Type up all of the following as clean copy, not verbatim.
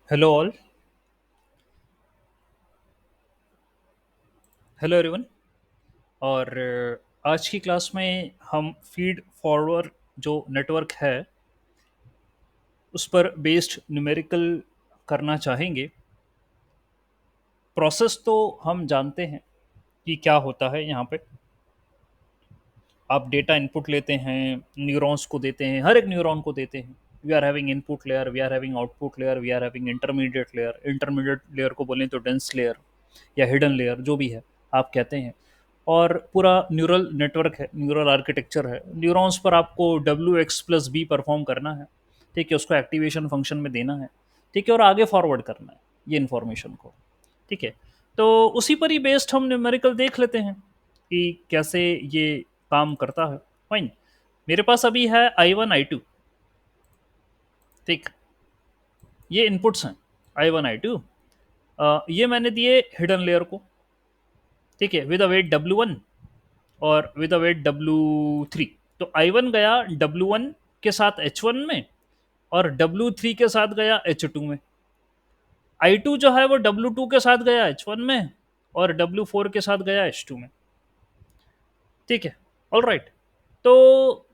Hello all. Hello everyone. और आज की क्लास में हम फीड फॉरवर्ड जो नेटवर्क है उस पर बेस्ड न्यूमेरिकल करना चाहेंगे। प्रोसेस तो हम जानते हैं कि क्या होता है। यहाँ पे आप डेटा इनपुट लेते हैं, न्यूरॉन्स को देते हैं, हर एक न्यूरॉन को देते हैं। We are having input layer, we are having output layer, we are having intermediate layer को बोलें तो डेंस लेयर या हिडन लेयर, जो भी है आप कहते हैं। और पूरा न्यूरल नेटवर्क है, न्यूरल आर्किटेक्चर है। न्यूरॉन्स पर आपको W x+B परफॉर्म करना है, ठीक है, उसको एक्टिवेशन फंक्शन में देना है, ठीक है, और आगे फॉरवर्ड करना है ये इन्फॉर्मेशन को, ठीक है। तो उसी पर ही बेस्ड हम न्यूमेरिकल देख लेते हैं कि कैसे ये काम करता है। फाइन। मेरे पास अभी है I1 I2, ठीक। ये इनपुट्स हैं I1 I2। ये मैंने दिए हिडन लेयर को, ठीक है, विद अ वेट W1 और विद अ वेट W3। तो I1 गया W1 के साथ H1 में और W3 के साथ गया H2 में। I2 जो है वो W2 के साथ गया H1 में और W4 के साथ गया H2 में, ठीक है। All right. तो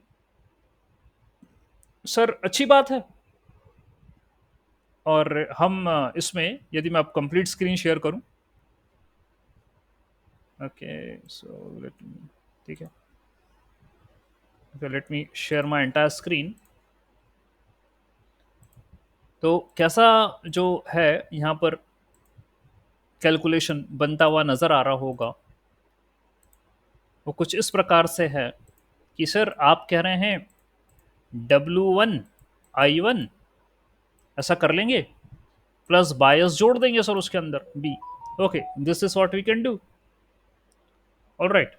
सर अच्छी बात है। और हम इसमें यदि मैं आप कंप्लीट स्क्रीन शेयर करूं, ओके, सो लेट मी, ठीक है, okay, let me share my entire screen. तो कैसा जो है यहाँ पर कैलकुलेशन बनता हुआ नज़र आ रहा होगा, वो कुछ इस प्रकार से है कि सर आप कह रहे हैं W1 I1 ऐसा कर लेंगे, प्लस बायस जोड़ देंगे सर उसके अंदर B। Okay, this is what we can do. All right.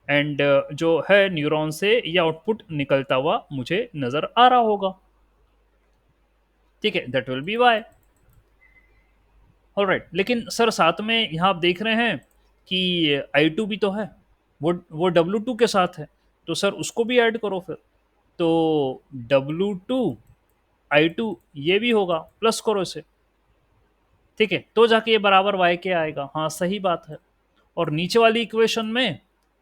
And जो है न्यूरॉन से ये आउटपुट निकलता हुआ मुझे नज़र आ रहा होगा, ठीक है, that will be Y. All right. लेकिन सर साथ में यहाँ आप देख रहे हैं कि I2 भी तो है, वो W2 के साथ है, तो सर उसको भी ऐड करो फिर। तो W2 I2 ये भी होगा, प्लस करो इसे, ठीक है, तो जाके ये बराबर Y के आएगा। हाँ सही बात है। और नीचे वाली इक्वेशन में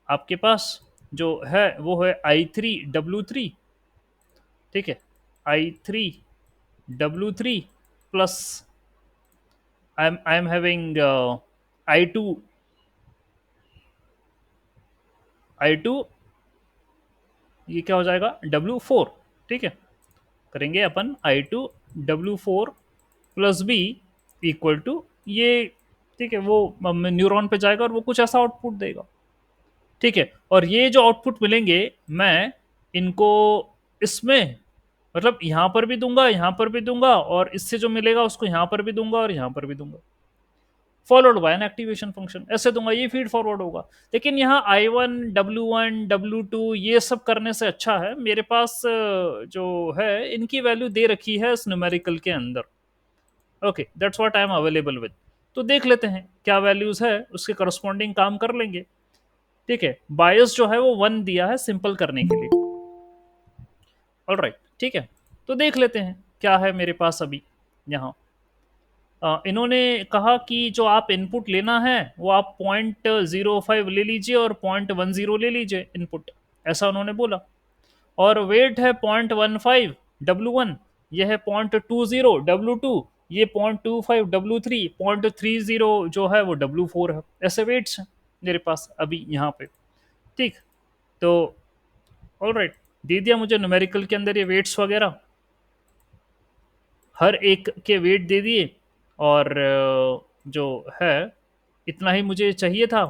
आपके पास जो है वो है I3 W3, ठीक है, I3 W3 plus I am having I2 I2, ये क्या हो जाएगा W4, ठीक है। करेंगे अपन I2 W4 plus B equal to ये, ठीक है, वो न्यूरॉन पे जाएगा और वो कुछ ऐसा आउटपुट देगा, ठीक है। और ये जो आउटपुट मिलेंगे मैं इनको इसमें, मतलब यहाँ पर भी दूंगा, यहाँ पर भी दूंगा, और इससे जो मिलेगा उसको यहाँ पर भी दूंगा और यहाँ पर भी दूंगा, followed by an activation function, ऐसे दूंगा, ये फीड फॉरवर्ड होगा। लेकिन यहाँ I1 W1 W2 ये सब करने से अच्छा है मेरे पास जो है इनकी वैल्यू दे रखी है इस न्यूमेरिकल के अंदर। Okay, that's what I am available with. तो देख लेते हैं क्या वैल्यूज है, उसके करस्पॉन्डिंग काम कर लेंगे, ठीक है। बायस जो है वो 1 दिया है सिंपल करने के लिए। ऑल राइट, ठीक है। तो देख लेते हैं क्या है मेरे पास अभी यहाँ। इन्होंने कहा कि जो आप इनपुट लेना है वो आप 0.05 ले लीजिए और 0.10 ले लीजिए इनपुट, ऐसा उन्होंने बोला। और वेट है 0.15 W1, ये है 0.20 W2, ये 0.25 W3, 0.30 जो है वो W4 है। ऐसे वेट्स हैं मेरे पास अभी यहाँ पे, ठीक। तो ऑल राइट, दे दिया मुझे न्यूमेरिकल के अंदर ये वेट्स वगैरह, हर एक के वेट दे दिए। और जो है इतना ही मुझे चाहिए था।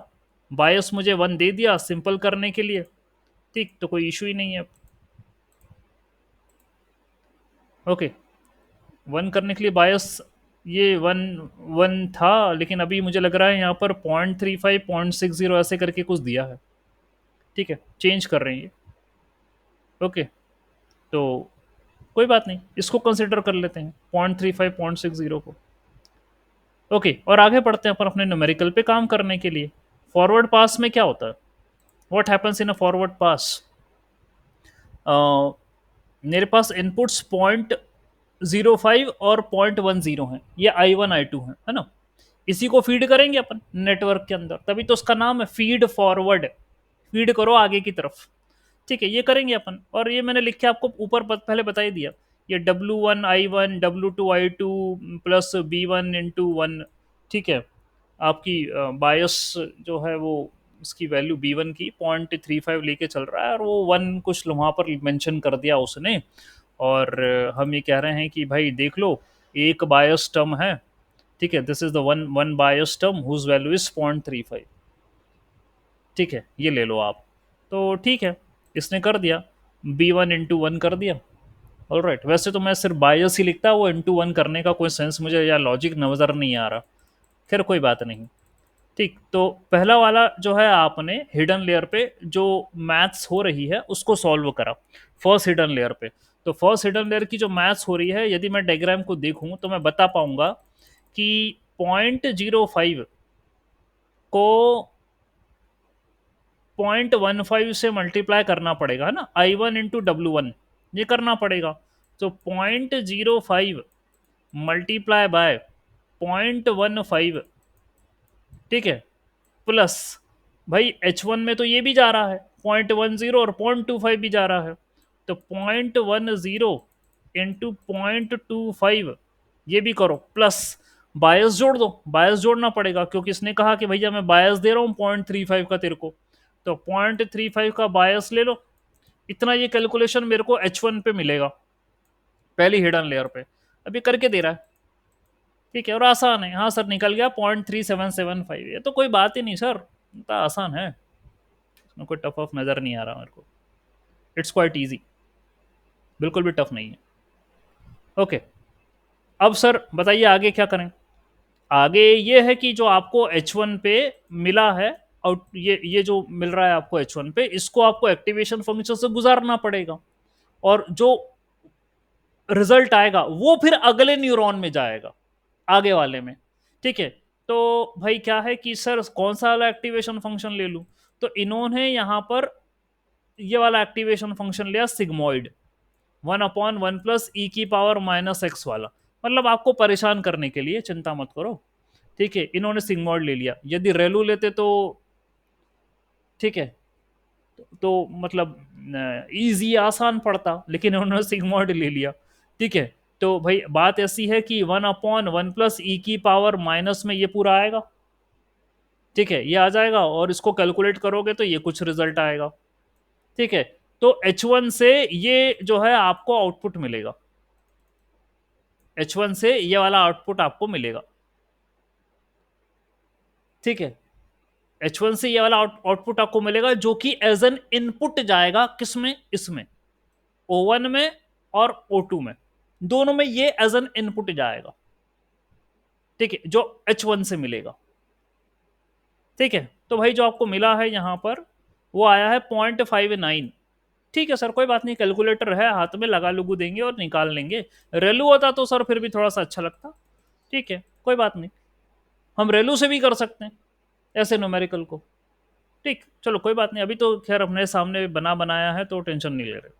बायस मुझे 1 दे दिया सिंपल करने के लिए, ठीक, तो कोई इशू ही नहीं है। ओके, 1 करने के लिए बायस ये 1 1 था, लेकिन अभी मुझे लग रहा है यहाँ पर 0.35 0.60 ऐसे करके कुछ दिया है, ठीक है, चेंज कर रहे हैं ये। ओके, तो कोई बात नहीं, इसको कंसिडर कर लेते हैं 0.35 0.60 को। ओके, और आगे बढ़ते हैं अपन अपने न्यूमेरिकल पे काम करने के लिए। फॉरवर्ड पास में क्या होता है, what happens in a forward pass. मेरे पास इनपुट्स 0.05 0.05 और 0.10 है, ये I1 I2 है ना। इसी को फीड करेंगे अपन नेटवर्क के अंदर, तभी तो उसका नाम है फीड फॉरवर्ड। फीड करो आगे की तरफ। ठीक है, ये करेंगे अपन, और ये मैंने लिख के आपको ऊपर पहले बता ही दिया। ये W1 I1 W2 I2 plus B1 × 1। ठीक है, आपकी बायस जो है वो, इसकी वैल्यू B1 की 0.35 लेके चल रहा है, और वो वन कुछ वहाँ पर मेंशन कर दिया उसने। और हम ये कह रहे हैं कि भाई देख लो, एक बायस टर्म है। ठीक है, this is the one one bias term whose value is 0.35। ठीक है, ये ले लो आप। तो ठीक है, इसने कर दिया, B1 × 1 कर दिया। ऑल राइट, वैसे तो मैं सिर्फ बायस ही लिखता, वो ×1 करने का कोई सेंस मुझे या लॉजिक नजर नहीं आ रहा। खैर कोई बात नहीं। ठीक, तो पहला वाला जो है आपने हिडन लेयर पे जो मैथ्स हो रही है उसको सॉल्व करा फर्स्ट हिडन लेयर पे। तो फर्स्ट हिडन लेयर की जो मैथ्स हो रही है, यदि मैं डायग्राम को देखूं तो मैं बता पाऊंगा कि 0.05 को 0.15 से मल्टीप्लाई करना पड़ेगा ना, I1 × W1, ये करना पड़ेगा। तो 0.05 मल्टीप्लाई बाय 0.15, ठीक है, प्लस भाई H1 में तो ये भी जा रहा है 0.10 और 0.25 भी जा रहा है, तो 0.10 × 0.25 ये भी करो, प्लस बायस जोड़ दो। बायस जोड़ना पड़ेगा क्योंकि इसने कहा कि भैया मैं बायस दे रहा हूँ 0.35 का तेरे को, तो 0.35 का बायस ले लो। इतना ये कैलकुलेशन मेरे को H1 पे मिलेगा, पहली हिडन लेयर पे। अभी करके दे रहा है। ठीक है, और आसान है। हाँ सर निकल गया 0.3775, ये तो कोई बात ही नहीं सर, इतना आसान है, इसमें कोई टफ ऑफ नज़र नहीं आ रहा मेरे को। इट्स क्वाइट ईजी, बिल्कुल भी टफ नहीं है। ओके, अब सर बताइए आगे क्या करें। आगे ये है कि जो आपको H1 पे मिला है, आउट ये जो मिल रहा है आपको H1 पे, इसको आपको एक्टिवेशन फंक्शन से गुजारना पड़ेगा, और जो रिजल्ट आएगा वो फिर अगले न्यूरॉन में जाएगा, आगे वाले में। ठीक है, तो भाई क्या है कि सर कौन सा वाला एक्टिवेशन फंक्शन ले लूं, तो इन्होंने यहां पर ये वाला एक्टिवेशन फंक्शन लिया सिग्मोइड, 1/1 + e⁻⁻x वाला, मतलब आपको परेशान करने के लिए, चिंता मत करो। ठीक है, इन्होंने सिग्मोइड ले लिया। यदि रेलू लेते तो ठीक है, तो मतलब इजी आसान पड़ता, लेकिन उन्होंने सिग्मॉइड ले लिया। ठीक है, तो भाई बात ऐसी है कि 1/1 + e⁻⁻ में ये पूरा आएगा। ठीक है, ये आ जाएगा, और इसको कैलकुलेट करोगे तो ये कुछ रिजल्ट आएगा। ठीक है, तो H1 से ये जो है आपको आउटपुट मिलेगा, H1 से ये वाला आउटपुट आपको मिलेगा। ठीक है, H1 से ये वाला आउटपुट आपको मिलेगा, जो कि एज एन इनपुट जाएगा किसमें, इसमें O1 में और O2 में, दोनों में ये एज एन इनपुट जाएगा। ठीक है, जो H1 से मिलेगा। ठीक है, तो भाई जो आपको मिला है यहां पर वो आया है 0.59। ठीक है सर, कोई बात नहीं, कैलकुलेटर है हाथ में, लगा लुगू देंगे और निकाल लेंगे। रेलू होता तो सर फिर भी थोड़ा सा अच्छा लगता। ठीक है, कोई बात नहीं, हम रेलू से भी कर सकते हैं ऐसे न्यूमेरिकल को। ठीक, चलो कोई बात नहीं, अभी तो खैर अपने सामने बनाया है तो टेंशन नहीं ले रहे।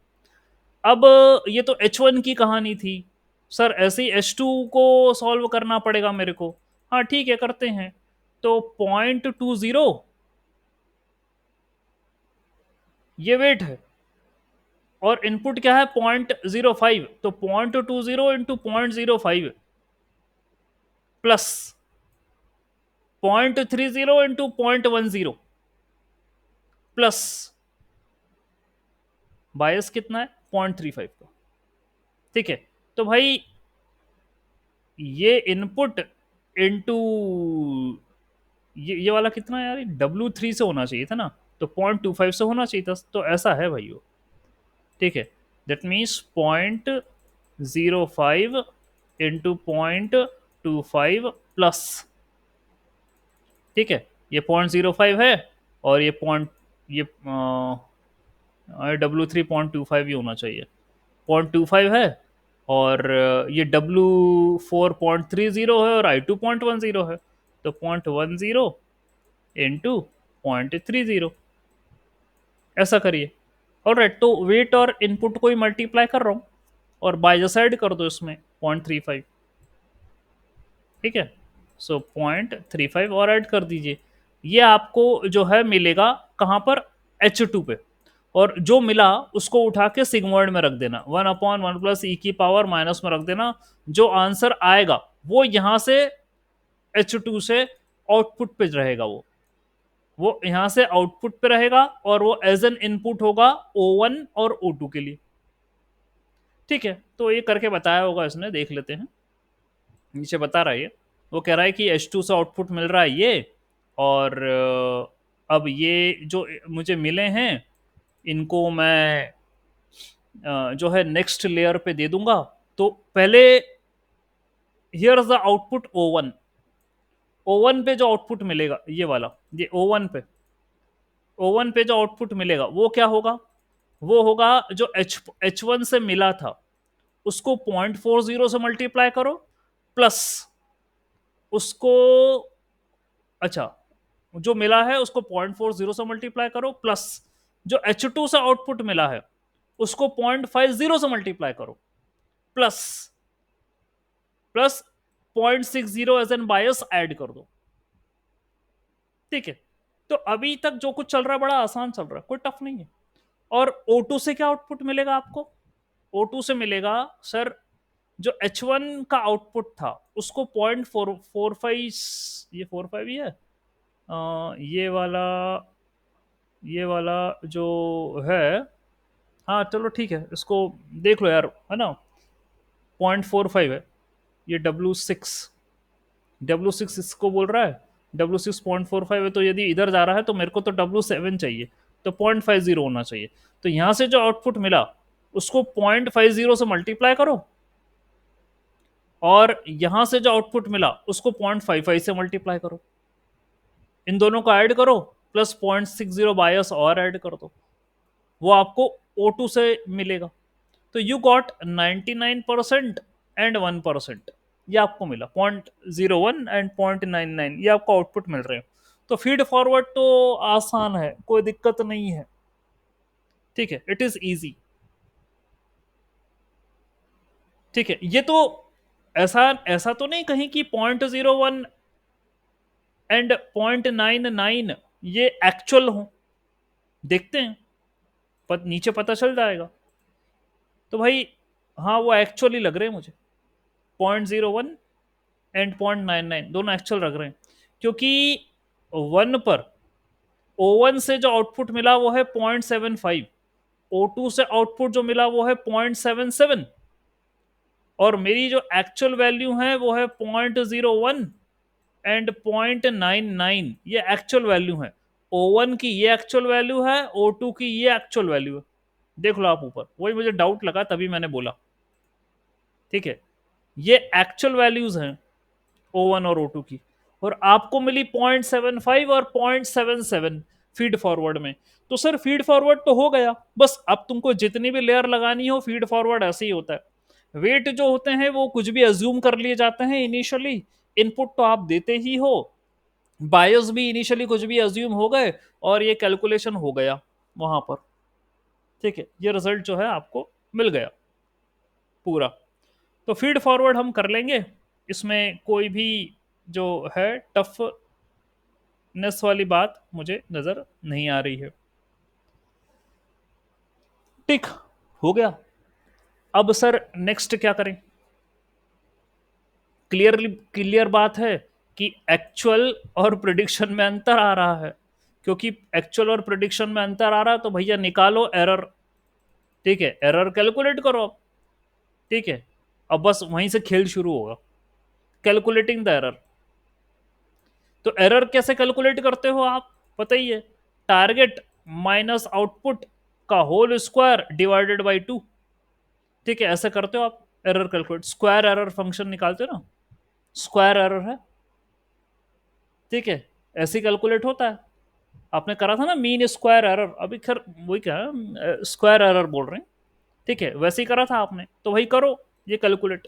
अब ये तो H1 की कहानी थी। सर ऐसे ही H2 को सॉल्व करना पड़ेगा मेरे को। हाँ ठीक है, करते हैं। तो 0.20 ये वेट है, और इनपुट क्या है 0.05, तो 0.20 × 0.05 प्लस 0.30 × 0.10 प्लस बायस कितना है 0.35 का। ठीक है, तो भाई ये इनपुट इनटू ये वाला कितना है यार, W3 से होना चाहिए था ना, तो 0.25 से होना चाहिए था, तो ऐसा है भाई वो। ठीक है, दैट मीन्स 0.05 × 0.25 प्लस, ठीक है, ये 0.05 है, और ये पॉइंट ये W3 0.25 ही होना चाहिए, 0.25 है, और ये W4 0.30 है, और I2 0.10 है, तो 0.10 इंटू 0.30, ऐसा करिए। और राइट, तो वेट और इनपुट को ही मल्टीप्लाई कर रहा हूँ, और बाय द साइड कर दो इसमें, 0.35, ठीक है। सो 0.35 और ऐड कर दीजिए। ये आपको जो है मिलेगा कहाँ पर, H2 पे। और जो मिला उसको उठा के सिग्मॉइड में रख देना, 1/1 प्लस ई की पावर माइनस में रख देना। जो आंसर आएगा वो यहां से H2 से आउटपुट पे रहेगा, वो यहां से आउटपुट पे रहेगा और वो एज एन इनपुट होगा O1 और O2 के लिए, ठीक है। तो ये करके बताया होगा इसने, देख लेते हैं। नीचे बता रहा है ये, वो कह रहा है कि H2 से आउटपुट मिल रहा है ये, और अब ये जो मुझे मिले हैं इनको मैं जो है नेक्स्ट लेयर पे दे दूंगा। तो पहले here is the output O1। O1 पे जो आउटपुट मिलेगा ये वाला, ये O1 पे जो आउटपुट मिलेगा वो क्या होगा, वो होगा जो H1 से मिला था उसको 0.40 से मल्टीप्लाई करो, प्लस उसको, अच्छा, जो मिला है उसको 0.40 से मल्टीप्लाई करो, प्लस जो H2 से आउटपुट मिला है उसको 0.50 से मल्टीप्लाई करो, plus plus 0.60 as an bias add कर दो, ठीक है। तो अभी तक जो कुछ चल रहा है बड़ा आसान चल रहा है, कोई टफ नहीं है। और O2 से क्या आउटपुट मिलेगा आपको, O2 से मिलेगा सर जो H1 का आउटपुट था उसको 0.45, ये 45 ही है, ये वाला जो है, हाँ चलो ठीक है, इसको देख लो यार, है ना, 0.45 है। ये W6 इसको बोल रहा है, W6 0.45 है, तो यदि इधर जा रहा है तो मेरे को तो W7 चाहिए, तो 0.50 होना चाहिए। तो यहां से जो आउटपुट मिला उसको 0.50 से मल्टीप्लाई करो, और यहां से जो आउटपुट मिला उसको 0.55 से मल्टीप्लाई करो, इन दोनों को ऐड करो, प्लस 0.60 बायस और ऐड कर दो, वो आपको O2 से मिलेगा। तो यू गॉट 99% एंड 1%, ये आपको मिला 0.01 एंड 0.99, ये आपको आउटपुट मिल रहे हैं। तो फीड फॉरवर्ड तो आसान है, कोई दिक्कत नहीं है, ठीक है, इट इज इजी, ठीक है। ये तो ऐसा ऐसा तो नहीं कहीं कि 0.01 एंड 0.99 ये एक्चुअल हो, देखते हैं, नीचे पता चल जाएगा। तो भाई हाँ वो एक्चुअली लग रहे हैं मुझे, 0.01 एंड 0.99 दोनों एक्चुअल लग रहे हैं, क्योंकि 1 पर O1 से जो आउटपुट मिला वो है 0.75, O2 से आउटपुट जो मिला वो है 0.77, और मेरी जो एक्चुअल वैल्यू है वो है 0.01 एंड 0.99, ये एक्चुअल वैल्यू है। O1 की ये एक्चुअल वैल्यू है, O2 की ये एक्चुअल वैल्यू है, देख लो आप ऊपर, वही मुझे डाउट लगा तभी मैंने बोला, ठीक है। ये एक्चुअल वैल्यूज हैं O1 और O2 की, और आपको मिली 0.75 और 0.77 फीड फॉरवर्ड में। तो सर फीड फॉरवर्ड तो हो गया, बस अब तुमको जितनी भी लेयर लगानी हो, फीड फॉरवर्ड ऐसे ही होता है। वेट जो होते हैं वो कुछ भी अज्यूम कर लिए जाते हैं इनिशियली, इनपुट तो आप देते ही हो, बायस भी इनिशियली कुछ भी अज्यूम हो गए, और ये कैलकुलेशन हो गया वहां पर, ठीक है। ये रिजल्ट जो है आपको मिल गया पूरा। तो फीड फॉरवर्ड हम कर लेंगे, इसमें कोई भी जो है टफनेस वाली बात मुझे नजर नहीं आ रही है, ठीक, हो गया। अब सर नेक्स्ट क्या करें, क्लियर बात है कि एक्चुअल और प्रिडिक्शन में अंतर आ रहा है, क्योंकि एक्चुअल और प्रिडिक्शन में अंतर आ रहा है तो भैया निकालो एरर, ठीक है, एरर कैलकुलेट करो अब, ठीक है। अब बस वहीं से खेल शुरू होगा, कैलकुलेटिंग द एरर। तो एरर कैसे कैलकुलेट करते हो आप, पता ही है, टारगेट माइनस आउटपुट का होल स्क्वायर डिवाइडेड बाई 2, ठीक है, ऐसे करते हो आप error calculate, square error function निकालते हो ना, स्क्वायर एरर है, ठीक है, ऐसे कैलकुलेट होता है। आपने करा था ना मीन स्क्वायर एरर, अभी खैर वही क्या है, स्क्वायर एरर बोल रहे हैं, ठीक है, वैसे ही करा था आपने, तो वही करो ये कैलकुलेट,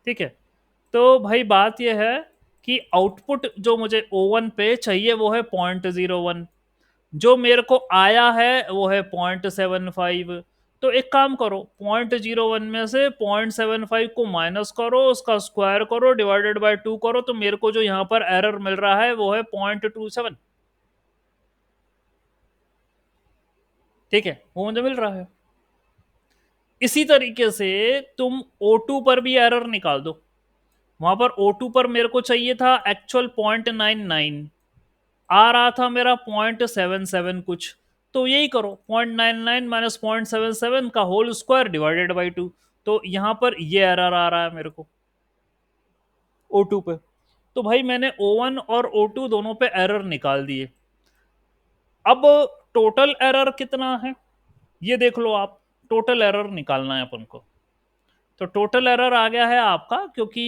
ठीक है। तो भाई बात यह है कि आउटपुट जो मुझे O1 पे चाहिए वो है 0.01, जो मेरे को आया है वो है 0.75, तो एक काम करो, 0.01 में से 0.75 को माइनस करो, उसका स्क्वायर करो, डिवाइडेड बाय 2 करो, तो मेरे को जो यहाँ पर एरर मिल रहा है वो है 0.27। ठीक है, वो मुझे मिल रहा है। इसी तरीके से तुम O2 पर भी एरर निकाल दो। वहां पर O2 पर मेरे को चाहिए था एक्चुअल 0.99, आ रहा था मेरा 0.77 कुछ। तो यही करो, 0.99 माइनस 0.77 का होल स्क्वायर डिवाइडेड बाई 2। तो यहां पर ये एरर आ रहा है मेरे को O2 पे। तो भाई मैंने O1 और O2 दोनों पे एरर निकाल दिए। अब टोटल एरर कितना है ये देख लो आप। टोटल एरर निकालना है अपन को। तो टोटल एरर आ गया है आपका, क्योंकि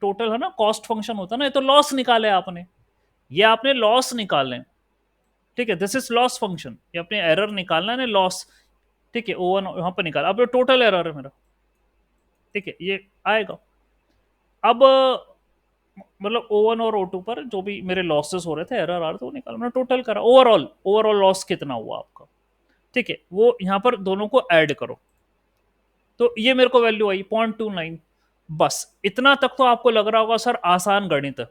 टोटल है ना, कॉस्ट फंक्शन होता है ना, ये तो लॉस निकाले आपने, ये आपने लॉस निकाले। ठीक है, दिस इज लॉस फंक्शन, ये अपने एरर निकालना है लॉस। ठीक है, O1 यहां पर निकाल, अब टोटल एरर है मेरा। ठीक है, ये आएगा। अब मतलब O1 और O2 पर जो भी मेरे लॉसेस हो रहे थे, एरर आ रहे थे, वो निकाल, मैंने टोटल करा। ओवरऑल ओवरऑल लॉस कितना हुआ आपका। ठीक है, वो यहां पर दोनों को ऐड करो, तो ये मेरे को वैल्यू आई 0.29। बस इतना तक तो आपको लग रहा होगा सर आसान गणित है,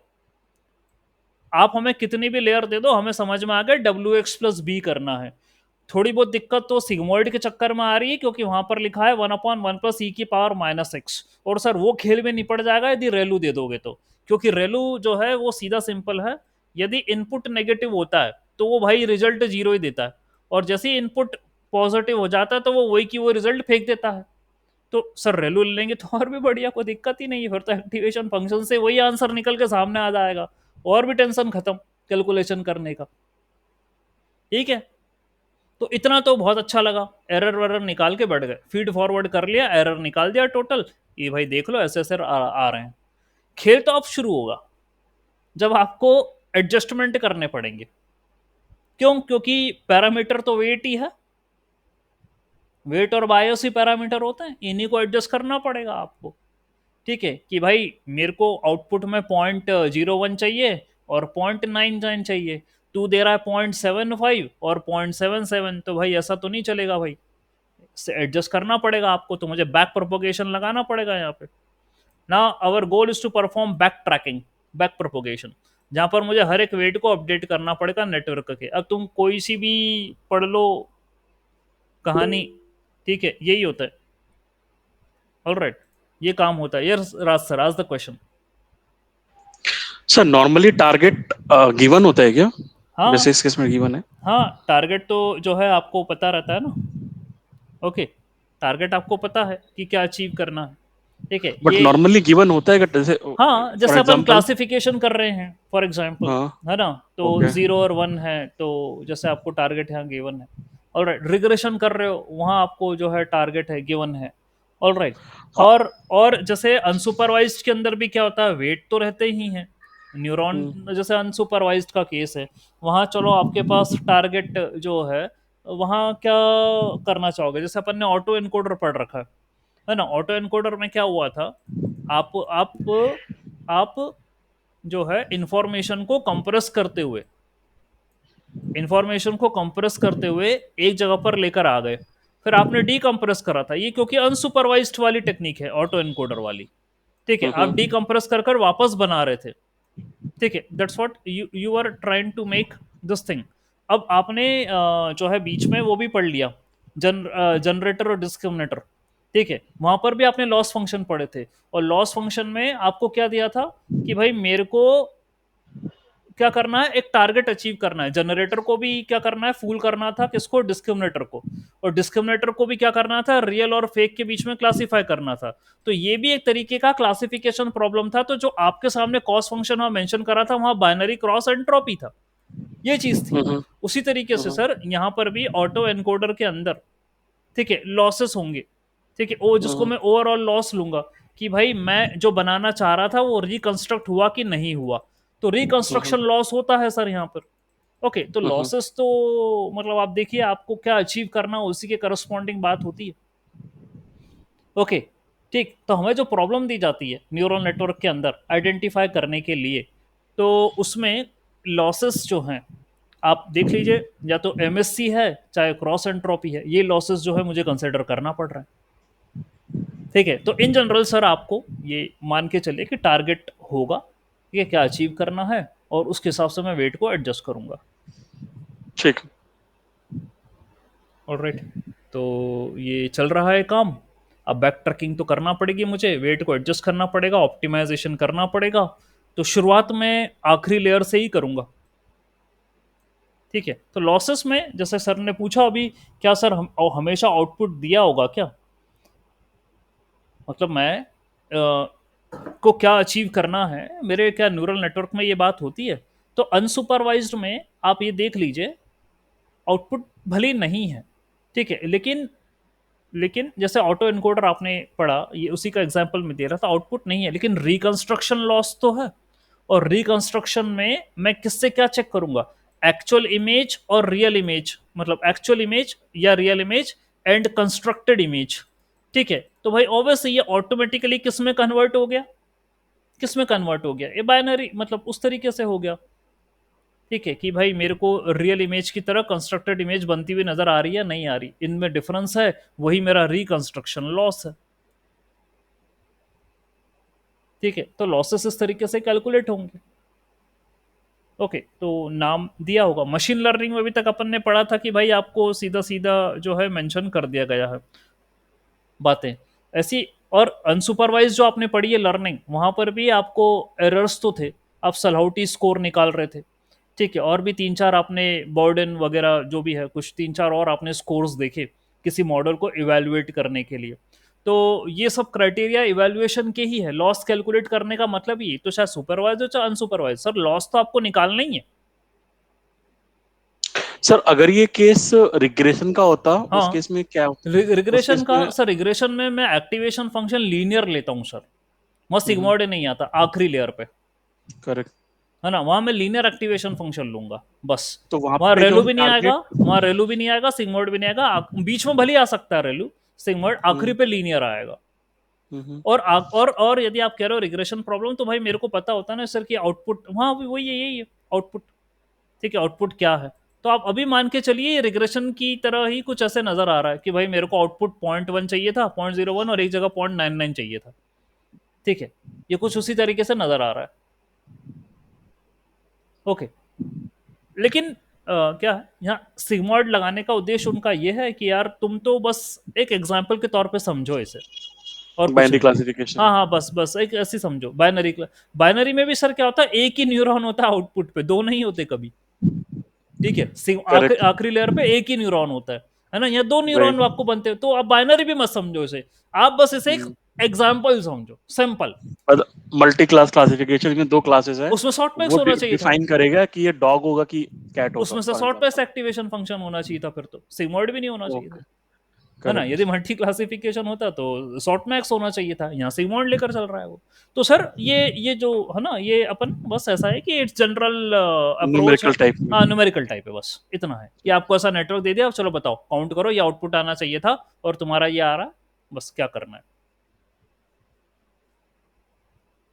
आप हमें कितनी भी लेयर दे दो हमें समझ में आ गया WX+B करना है। थोड़ी बहुत दिक्कत तो सिग्मोइड के चक्कर में आ रही है, क्योंकि वहां पर लिखा है 1/1 + e⁻⁻⁻⁻⁻⁻⁻⁻⁻⁻⁻⁻⁻⁻⁻⁻⁻⁻⁻⁻⁻⁻⁻⁻⁻⁻⁻⁻⁻⁻⁻⁻⁻⁻⁻⁻⁻⁻⁻⁻⁻⁻⁻⁻⁻⁻⁻⁻⁻⁻⁻⁻⁻⁻⁻⁻⁻⁻⁻⁻⁻⁻⁻⁻⁻⁻⁻⁻⁻⁻⁻⁻⁻⁻⁻⁻⁻⁻⁻⁻⁻⁻⁻⁻⁻जो है, यदि इनपुट नेगेटिव होता है तो वो भाई रिजल्ट जीरो ही देता है, और जैसे ही इनपुट पॉजिटिव हो जाता है तो वो वही की वो रिजल्ट फेंक देता है। तो सर रेलू ले लेंगे तो और भी बढ़िया, कोई दिक्कत ही नहीं है, फिर तो एक्टिवेशन फंक्शन से वही आंसर निकल के सामने आ जाएगा, और भी टेंशन खत्म कैलकुलेशन करने का। ठीक है, तो इतना तो बहुत अच्छा लगा, एरर वेरर निकाल के बैठ गए, फीड फॉरवर्ड कर लिया, एरर निकाल दिया टोटल। ये भाई देख लो ऐसे ऐसे आ रहे हैं। खेल तो अब शुरू होगा, जब आपको एडजस्टमेंट करने पड़ेंगे। क्यों? क्योंकि पैरामीटर तो वेट ही है, वेट और बायोस ही पैरामीटर होते हैं, इन्हीं को एडजस्ट करना पड़ेगा आपको। ठीक है, कि भाई मेरे को आउटपुट में 0.01 चाहिए और 0.99 चाहिए, तू दे रहा है 0.75 और 0.77, तो भाई ऐसा तो नहीं चलेगा भाई, एडजस्ट करना पड़ेगा आपको, तो मुझे बैक प्रोपोगेशन लगाना पड़ेगा यहाँ पे ना। Our goal is to perform back tracking, back propagation, जहां पर मुझे हर एक वेट को अपडेट करना पड़ेगा नेटवर्क के। अब तुम कोई सी भी पढ़ लो कहानी, ठीक है, यही होता है। ऑलराइट, ये काम होता है। ये राज सर, आज the question. Sir normally target given होता है क्या? हाँ वैसे इस केस में गिवन है। हाँ, टारगेट तो जो है आपको पता रहता है ना। ओके, टारगेट आपको पता है कि क्या अचीव करना है। ठीक है, बट ये नॉर्मली गिवन होता है जैसे हाँ, फॉर जैसे अपन एग्जांपल। क्लासिफिकेशन कर रहे हैं फॉर एग्जांपल, हाँ। है ना, तो ओके। 0 और 1 है, तो जैसे आपको टारगेट यहाँ गिवन है। ऑलराइट, रिग्रेशन कर रहे हो, वहाँ आपको जो है टारगेट है गिवन है। ऑलराइट, हाँ। और जैसे अनसुपरवाइज्ड के अंदर भी क्या होता है, वेट तो रहते ही हैं। न्यूरॉन हम्म, जैसे अनसुपरवाइज्ड का केस है, वहाँ चलो आपके पास टारगेट जो है, वहाँ क्या करना चाहोगे। जैसे अपन ने ऑटो एनकोडर पढ़ रखा है ना, ऑटो एनकोडर में क्या हुआ था, आप जो है इंफॉर्मेशन को कंप्रेस करते हुए एक जगह पर लेकर आ गए, फिर आपने डीकंप्रेस करा था, ये क्योंकि अनसुपरवाइज्ड वाली टेक्निक है ऑटो एनकोडर वाली। ठीक है, आप हम्म, डीकंप्रेस कर कर वापस बना रहे थे। ठीक है, that's what you are trying to make this thing. अब आपने जो है बीच में वो भी पढ़ लिया, जनरेटर और डिस्क्रिमिनेटर। ठीक है, वहां पर भी आपने लॉस फंक्शन पढ़े थे, और लॉस फंक्शन में आपको क्या दिया था कि भाई मेरे को क्या करना है, एक टारगेट अचीव करना है। जनरेटर को भी क्या करना है, फूल करना था किसको, डिस्क्रिमिनेटर को, और डिस्क्रिमिनेटर को भी क्या करना था, रियल और फेक के बीच में क्लासिफाई करना था। तो ये भी एक तरीके का क्लासिफिकेशन प्रॉब्लम था। तो जो आपके सामने कॉस्ट फंक्शन वहां मेंशन करा था, वहां बाइनरी क्रॉस एंट्रोपी था, ये चीज थी। हम्म, उसी तरीके से हम्म, सर यहाँ पर भी ऑटो एनकोडर के अंदर, ठीक है, लॉसेस होंगे। ठीक है, वो जिसको हम्म, मैं ओवरऑल लॉस लूंगा, कि भाई मैं जो बनाना चाह रहा था वो रिकंस्ट्रक्ट हुआ कि नहीं हुआ, तो हम्म, रिकंस्ट्रक्शन लॉस होता है सर यहाँ पर। ओके, तो हम्म, लॉसेस तो मतलब आप देखिए आपको क्या अचीव करना है, उसी के करस्पॉन्डिंग बात होती है। ओके, ठीक, तो हमें जो प्रॉब्लम दी जाती है न्यूरल नेटवर्क के अंदर आइडेंटिफाई करने के लिए, तो उसमें लॉसेस जो हैं आप देख लीजिए, या तो एमएससी है चाहे क्रॉस एंट्रोपी है, ये लॉसेस जो है मुझे कंसिडर करना पड़ रहा है। ठीक है, तो इन जनरल सर आपको ये मान के चलिए कि टारगेट होगा, ये क्या अचीव करना है, और उसके हिसाब से मैं वेट को एडजस्ट करूंगा। ठीक। ऑलराइट, तो ये चल रहा है काम। अब बैक ट्रैकिंग तो करना पड़ेगी मुझे, वेट को एडजस्ट करना पड़ेगा, ऑप्टिमाइजेशन करना पड़ेगा। तो शुरुआत में आखिरी लेयर से ही करूंगा। ठीक है, तो लॉसेस में जैसे सर ने पूछा अभी, क्या सर हमेशा आउटपुट दिया होगा क्या, मतलब मैं को क्या अचीव करना है, मेरे क्या न्यूरल नेटवर्क में ये बात होती है। तो अनसुपरवाइज्ड में आप ये देख लीजिए, आउटपुट भले नहीं है, ठीक है, लेकिन जैसे ऑटो इनकोडर आपने पढ़ा, ये उसी का एग्जांपल में दे रहा था, आउटपुट नहीं है लेकिन रिकंस्ट्रक्शन लॉस तो है। और रिकंस्ट्रक्शन में मैं किससे क्या चेक करूंगा, एक्चुअल इमेज और रियल इमेज, मतलब एक्चुअल इमेज या real image and constructed image. ठीक है, तो भाई ऑब्वियसली ये ऑटोमेटिकली किस में कन्वर्ट हो गया, किस में कन्वर्ट हो गया, ये बाइनरी, मतलब उस तरीके से हो गया। ठीक है, कि भाई मेरे को रियल इमेज की तरह कंस्ट्रक्टेड इमेज बनती हुई नजर आ रही है, नहीं आ रही, इनमें डिफरेंस है, वही मेरा रिकंस्ट्रक्शन लॉस है। ठीक है, तो लॉसेस इस तरीके से कैलकुलेट होंगे। ओके, तो नाम दिया होगा। मशीन लर्निंग में अभी तक अपन ने पढ़ा था कि भाई आपको सीधा सीधा जो है मेंशन कर दिया गया है बातें ऐसी। और अनसुपरवाइज जो आपने पढ़ी है लर्निंग, वहां पर भी आपको एरर्स तो थे, आप सलहौटी स्कोर निकाल रहे थे। ठीक है, और भी तीन चार आपने बर्डन वगैरह जो भी है, कुछ तीन चार और आपने स्कोर्स देखे किसी मॉडल को इवेल्युएट करने के लिए। तो ये सब क्राइटेरिया इवेल्युएशन के ही है, लॉस कैलकुलेट करने का मतलब ही तो चाहे सुपरवाइज हो चाहे अनसुपरवाइज, सर लॉस तो आपको निकालना ही है। सर अगर ये केस रिग्रेशन का होता, उस हाँ, केस में क्या, उस रिग्रेशन केस का में? सर, रिग्रेशन में मैं एक्टिवेशन फंक्शन लीनियर लेता हूँ सर, वहां सिग्मॉइड नहीं आता आखिरी लेयर पे, करेक्ट। है ना, वहां मैं लीनियर एक्टिवेशन फंक्शन लूंगा बस। तो वहां वहां पे जो रेलू हम भी नहीं आएगा, टारगेट। वहां रेलू भी नहीं आएगा, सिग्मॉइड भी नहीं आएगा, बीच में भले ही आ सकता है रेलू, सिग्मॉइड आखिरी पे लीनियर आएगा। हम्म। और यदि आप कह रहे हो रिग्रेशन प्रॉब्लम, तो भाई मेरे को पता होता है ना सर कि आउटपुट वहां भी वही है, यही है आउटपुट। ठीक है, आउटपुट क्या है, तो आप अभी मान के चलिए रिग्रेशन की तरह ही कुछ ऐसे नजर आ रहा है कि भाई मेरे को आउटपुट 0.1 चाहिए था, 0.01, और एक जगह 0.99 चाहिए था। ठीक है, ये कुछ उसी तरीके से नजर आ रहा है। ओके, लेकिन क्या है यहाँ सिग्मॉइड लगाने का उद्देश्य उनका यह है कि यार तुम तो बस एक एग्जाम्पल के तौर पे समझो इसे, और कुछ बाइनरी नहीं। हाँ क्लासिफिकेशन। हाँ, बस बस एक ऐसी समझो, बाइनरी। बाइनरी में भी सर क्या होता है, एक ही न्यूरॉन होता है आउटपुट पे, दो नहीं होते कभी। ठीक है, करेक्ट। आखिरी लेयर पे एक ही न्यूरॉन होता है ना, यहाँ दो न्यूरॉन राइट। आपको बनते हैं, तो आप बाइनरी भी मत समझो इसे, आप बस इसे एक एग्जाम्पल समझो, सिंपल। मल्टी क्लास क्लासिफिकेशन में दो क्लासेस है। उसमें शॉर्ट मैक्स वो होना चाहिए था, डिफाइन करेगा कि ये डॉग होगा कि कैट होगा, उसमें से for short max example. Activation function होना चाहिए था, फिर तो सिग्मॉइड भी नहीं होना चाहिए था, ओके। है ना। करेक्ट। यदि मल्टी क्लासिफिकेशन होता तो शॉर्ट मैक्स होना चाहिए था, यहाँ सिग्मॉइड लेकर चल रहा है वो। तो सर ये जो है ना, ये अपन बस ऐसा है कि इट्स जनरल अप्रोच है। न्यूमेरिकल टाइप में। हाँ, न्यूमेरिकल टाइप है, बस इतना है कि आपको ऐसा नेटवर्क दे दिया, अब चलो बताओ काउंट करो, ये आउटपुट आना चाहिए था और तुम्हारा ये आ रहा है, बस क्या करना है।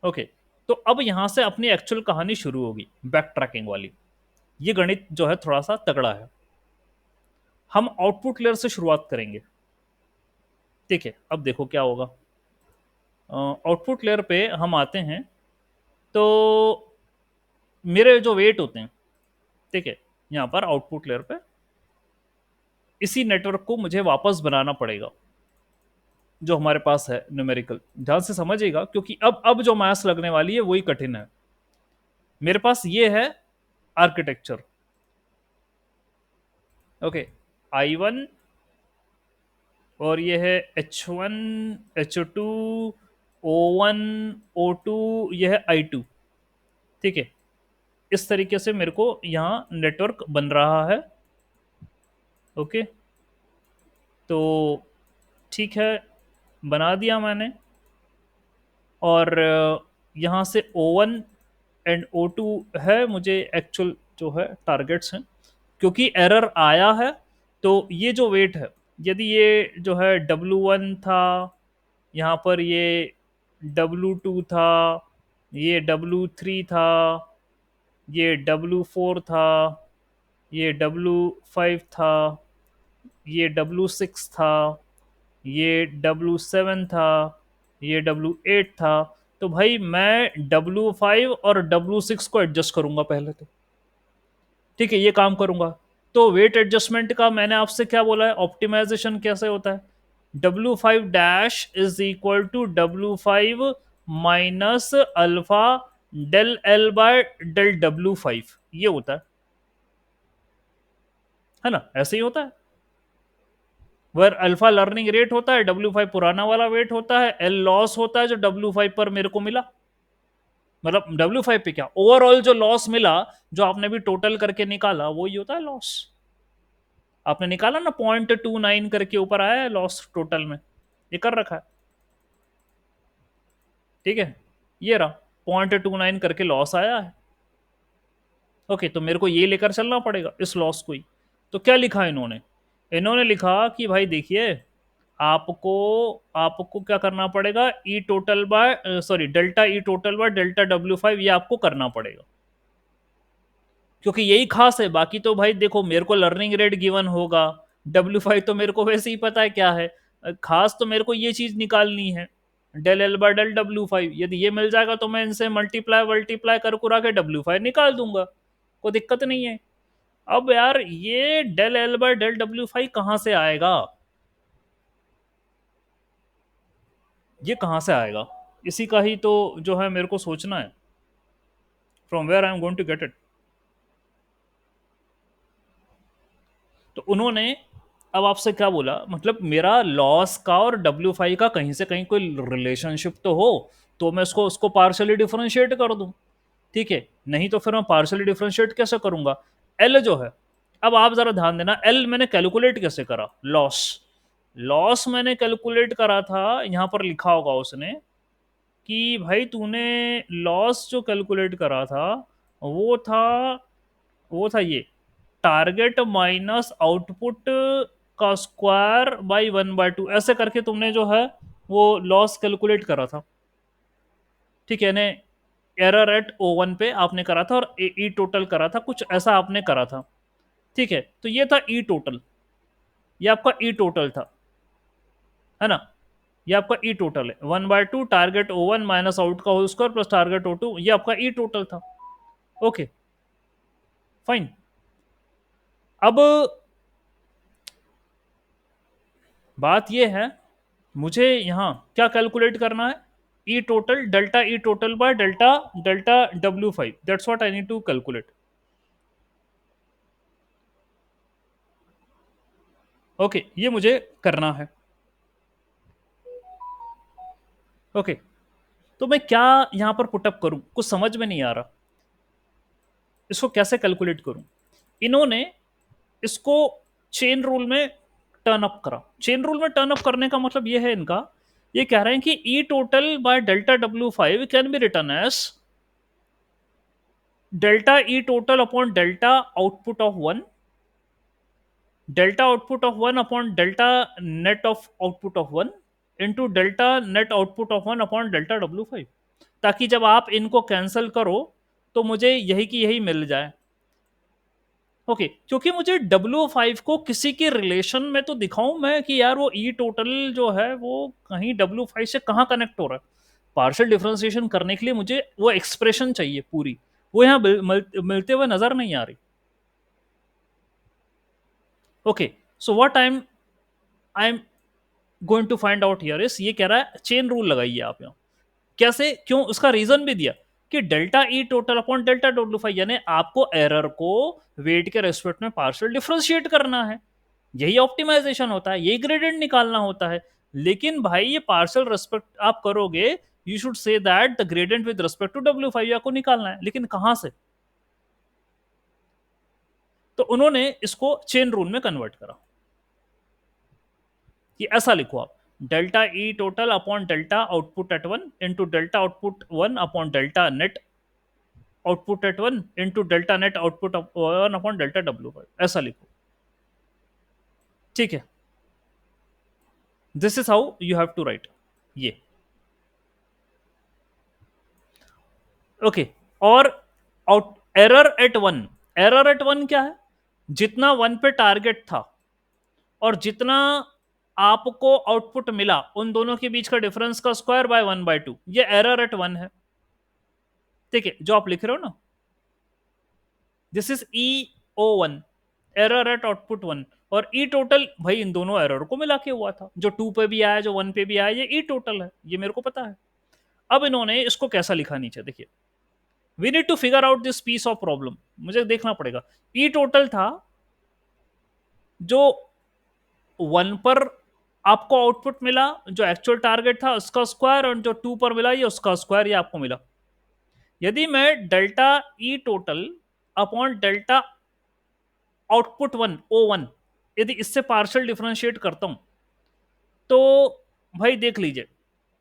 ओके, तो अब यहां से अपनी एक्चुअल कहानी शुरू होगी, बैक ट्रैकिंग वाली। ये गणित जो है थोड़ा सा तगड़ा है। हम आउटपुट लेयर से शुरुआत करेंगे। ठीक है, अब देखो क्या होगा। आउटपुट लेयर पे हम आते हैं, तो मेरे जो वेट होते हैं, ठीक है, यहाँ पर आउटपुट लेयर पे इसी नेटवर्क को मुझे वापस बनाना पड़ेगा, जो हमारे पास है न्यूमेरिकल। ध्यान से समझिएगा, क्योंकि अब जो मैथ्स लगने वाली है वही कठिन है। मेरे पास ये है आर्किटेक्चर। ओके, I1, और ये है H1, H2, O1, O2, ये है I2। ठीक है, इस तरीके से मेरे को यहाँ नेटवर्क बन रहा है। ओके, तो ठीक है, बना दिया मैंने। और यहाँ से O1 एंड O2 है, मुझे एक्चुअल जो है टारगेट्स हैं, क्योंकि एरर आया है। तो ये जो वेट है, यदि ये जो है W1 था, यहाँ पर ये W2 था, ये W3 था, ये W4 था, ये W5 था, ये W6 था, ये W7 था, ये W8 था। तो भाई मैं W5 और W6 को एडजस्ट करूंगा पहले तो, ठीक है, ये काम करूंगा। तो वेट एडजस्टमेंट का मैंने आपसे क्या बोला है, ऑप्टिमाइजेशन कैसे होता है, W5 dash is equal to W5 minus alpha del L by del W5, ये होता है ना, ऐसे ही होता है। वर अल्फा लर्निंग रेट होता है, W5 पुराना वाला वेट होता है, एल लॉस होता है जो W5 पर मेरे को मिला, मतलब W5 पे क्या ओवरऑल जो लॉस मिला, जो आपने भी टोटल करके निकाला, वो ही होता है लॉस। आपने निकाला ना 0.29 करके ऊपर आया है लॉस टोटल में, ये कर रखा है, ठीक है, ये रहा 0.29 करके लॉस आया है। ओके, तो मेरे को ये लेकर चलना पड़ेगा इस लॉस को ही। तो क्या लिखा इन्होंने, इन्होंने लिखा कि भाई देखिए, आपको आपको क्या करना पड़ेगा, E total by sorry delta E total by delta W5, ये आपको करना पड़ेगा, क्योंकि यही खास है। बाकी तो भाई देखो, मेरे को लर्निंग रेट गिवन होगा, W5 तो मेरे को वैसे ही पता है क्या है, खास तो मेरे को ये चीज निकालनी है, del L by del W5। यदि ये मिल जाएगा तो मैं इनसे मल्टीप्लाई मल्टीप्लाई कर कुरा के W5 निकाल दूंगा, कोई दिक्कत नहीं है। अब यार ये del L by del W5 कहां से आएगा, ये कहां से आएगा, इसी का ही तो जो है मेरे को सोचना है, from where I am going to get it. तो उन्होंने अब आपसे क्या बोला, मतलब मेरा लॉस का और W5 का कहीं से कहीं कोई रिलेशनशिप तो हो, तो मैं उसको उसको पार्शली डिफरेंशिएट कर दूं, ठीक है, नहीं तो फिर मैं पार्शली डिफरेंशिएट कैसे करूंगा। एल जो है, अब आप जरा ध्यान देना, एल मैंने कैलकुलेट कैसे करा, लॉस, लॉस मैंने कैलकुलेट करा था, यहां पर लिखा होगा उसने कि भाई तूने लॉस जो कैलकुलेट करा था, वो था वो था ये, टारगेट माइनस आउटपुट का स्क्वायर बाई 1/2, ऐसे करके तुमने जो है वो लॉस कैलकुलेट करा था, ठीक है ने, एरर एट O1 पे आपने करा था और ई टोटल करा था, कुछ ऐसा आपने करा था, ठीक है। तो ये था ई टोटल, ये आपका ई टोटल था, है ना, ये आपका ई टोटल है, 1/2 टारगेट O1 माइनस आउट का whole square plus target O2, ये आपका ई टोटल था। Okay, fine. अब बात ये है, मुझे यहाँ क्या कैलकुलेट करना है, E total delta E total by delta delta W5, that's what I need to calculate. Okay, ये मुझे करना है। ओके, तो मैं क्या यहाँ पर पुटअप करूं, कुछ समझ में नहीं आ रहा, इसको कैसे कैलकुलेट करूं। इन्होंने इसको चेन रूल में टर्न अप करा, चेन रूल में टर्न अप करने का मतलब ये है इनका, ये कह रहे हैं कि E total by delta W5 can be return as delta E total upon delta output of 1, delta output of 1 upon delta net of output of 1 into delta net output of 1 upon delta W5, ताकि जब आप इनको cancel करो तो मुझे यही की यही मिल जाए। ओके, क्योंकि मुझे W5 को किसी के रिलेशन में तो दिखाऊं मैं कि यार वो ई टोटल जो है वो कहीं W5 से कहाँ कनेक्ट हो रहा है, पार्शियल डिफरेंशिएशन करने के लिए मुझे वो एक्सप्रेशन चाहिए पूरी, वो यहाँ मिलते हुए नजर नहीं आ रही। Okay, so what I am going to find out here is, ये कह रहा है चेन रूल लगाइए आप यहाँ, कैसे क्यों, उसका रीजन भी दिया कि delta E total upon delta W5, यानी आपको एरर को वेट के रेस्पेक्ट में पार्शियल डिफरेंशिएट करना है, यही ऑप्टिमाइजेशन होता है, यही ग्रेडियंट निकालना होता है। लेकिन भाई ये पार्शियल रेस्पेक्ट आप करोगे, you should say that the gradient with respect to W5 आपको निकालना है, लेकिन कहां से, तो उन्होंने इसको चेन रूल में कन्वर्ट करा, कि ऐसा लिखो आप, delta E total upon delta output at 1 into delta output 1 upon delta net output at 1 into delta net output 1 upon delta W5, ऐसा लिखो, ठीक है, this is how you have to write ये। ओके, और out error at 1, error at 1 क्या है, जितना 1 पे टारगेट था और जितना आपको आउटपुट मिला, उन दोनों के बीच का डिफरेंस का स्क्वायर बाय 1/2, ये एरर एट 1 है। ठीक है, जो आप लिख रहे हो ना, this is E01, error eight output 1। और ई टोटल भाई इन दोनों एरर को मिला के हुआ था, जो 2 पे भी आया, जो 1 पे भी आया, ये ई टोटल है, ये मेरे को पता है। अब इन्होंने इसको कैसा लिखा नीचे देखिए, we need to figure out this piece of problem, मुझे देखना पड़ेगा। ई टोटल था जो 1 पर आपको आउटपुट मिला, जो एक्चुअल टारगेट था उसका स्क्वायर, और जो 2 पर मिला ये उसका स्क्वायर, ये आपको मिला। यदि मैं delta E total upon delta output 1 O1 यदि इससे पार्शियल डिफरेंशिएट करता हूं, तो भाई देख लीजिए,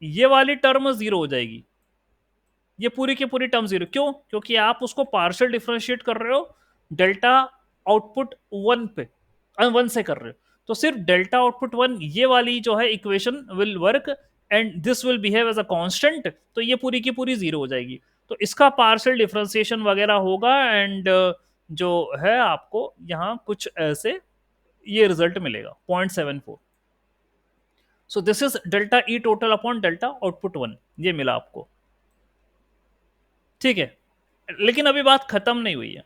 ये वाली टर्म जीरो हो जाएगी, ये पूरी की पूरी टर्म जीरो। क्यों? क्योंकि आप उसको पार्शियल डिफरेंशिएट कर रहे हो डेल्टा आउटपुट 1 पे, 1 से कर रहे हो, तो सिर्फ डेल्टा आउटपुट 1 ये वाली जो है equation will work, and this will behave as a constant, तो ये पूरी की पूरी जीरो हो जाएगी। तो इसका पार्शियल डिफरेंशिएशन वगैरह होगा, एंड जो है आपको यहां कुछ ऐसे ये रिजल्ट मिलेगा 0.74। So this is delta E total upon delta output 1, ये मिला आपको। ठीक है, लेकिन अभी बात खत्म नहीं हुई है।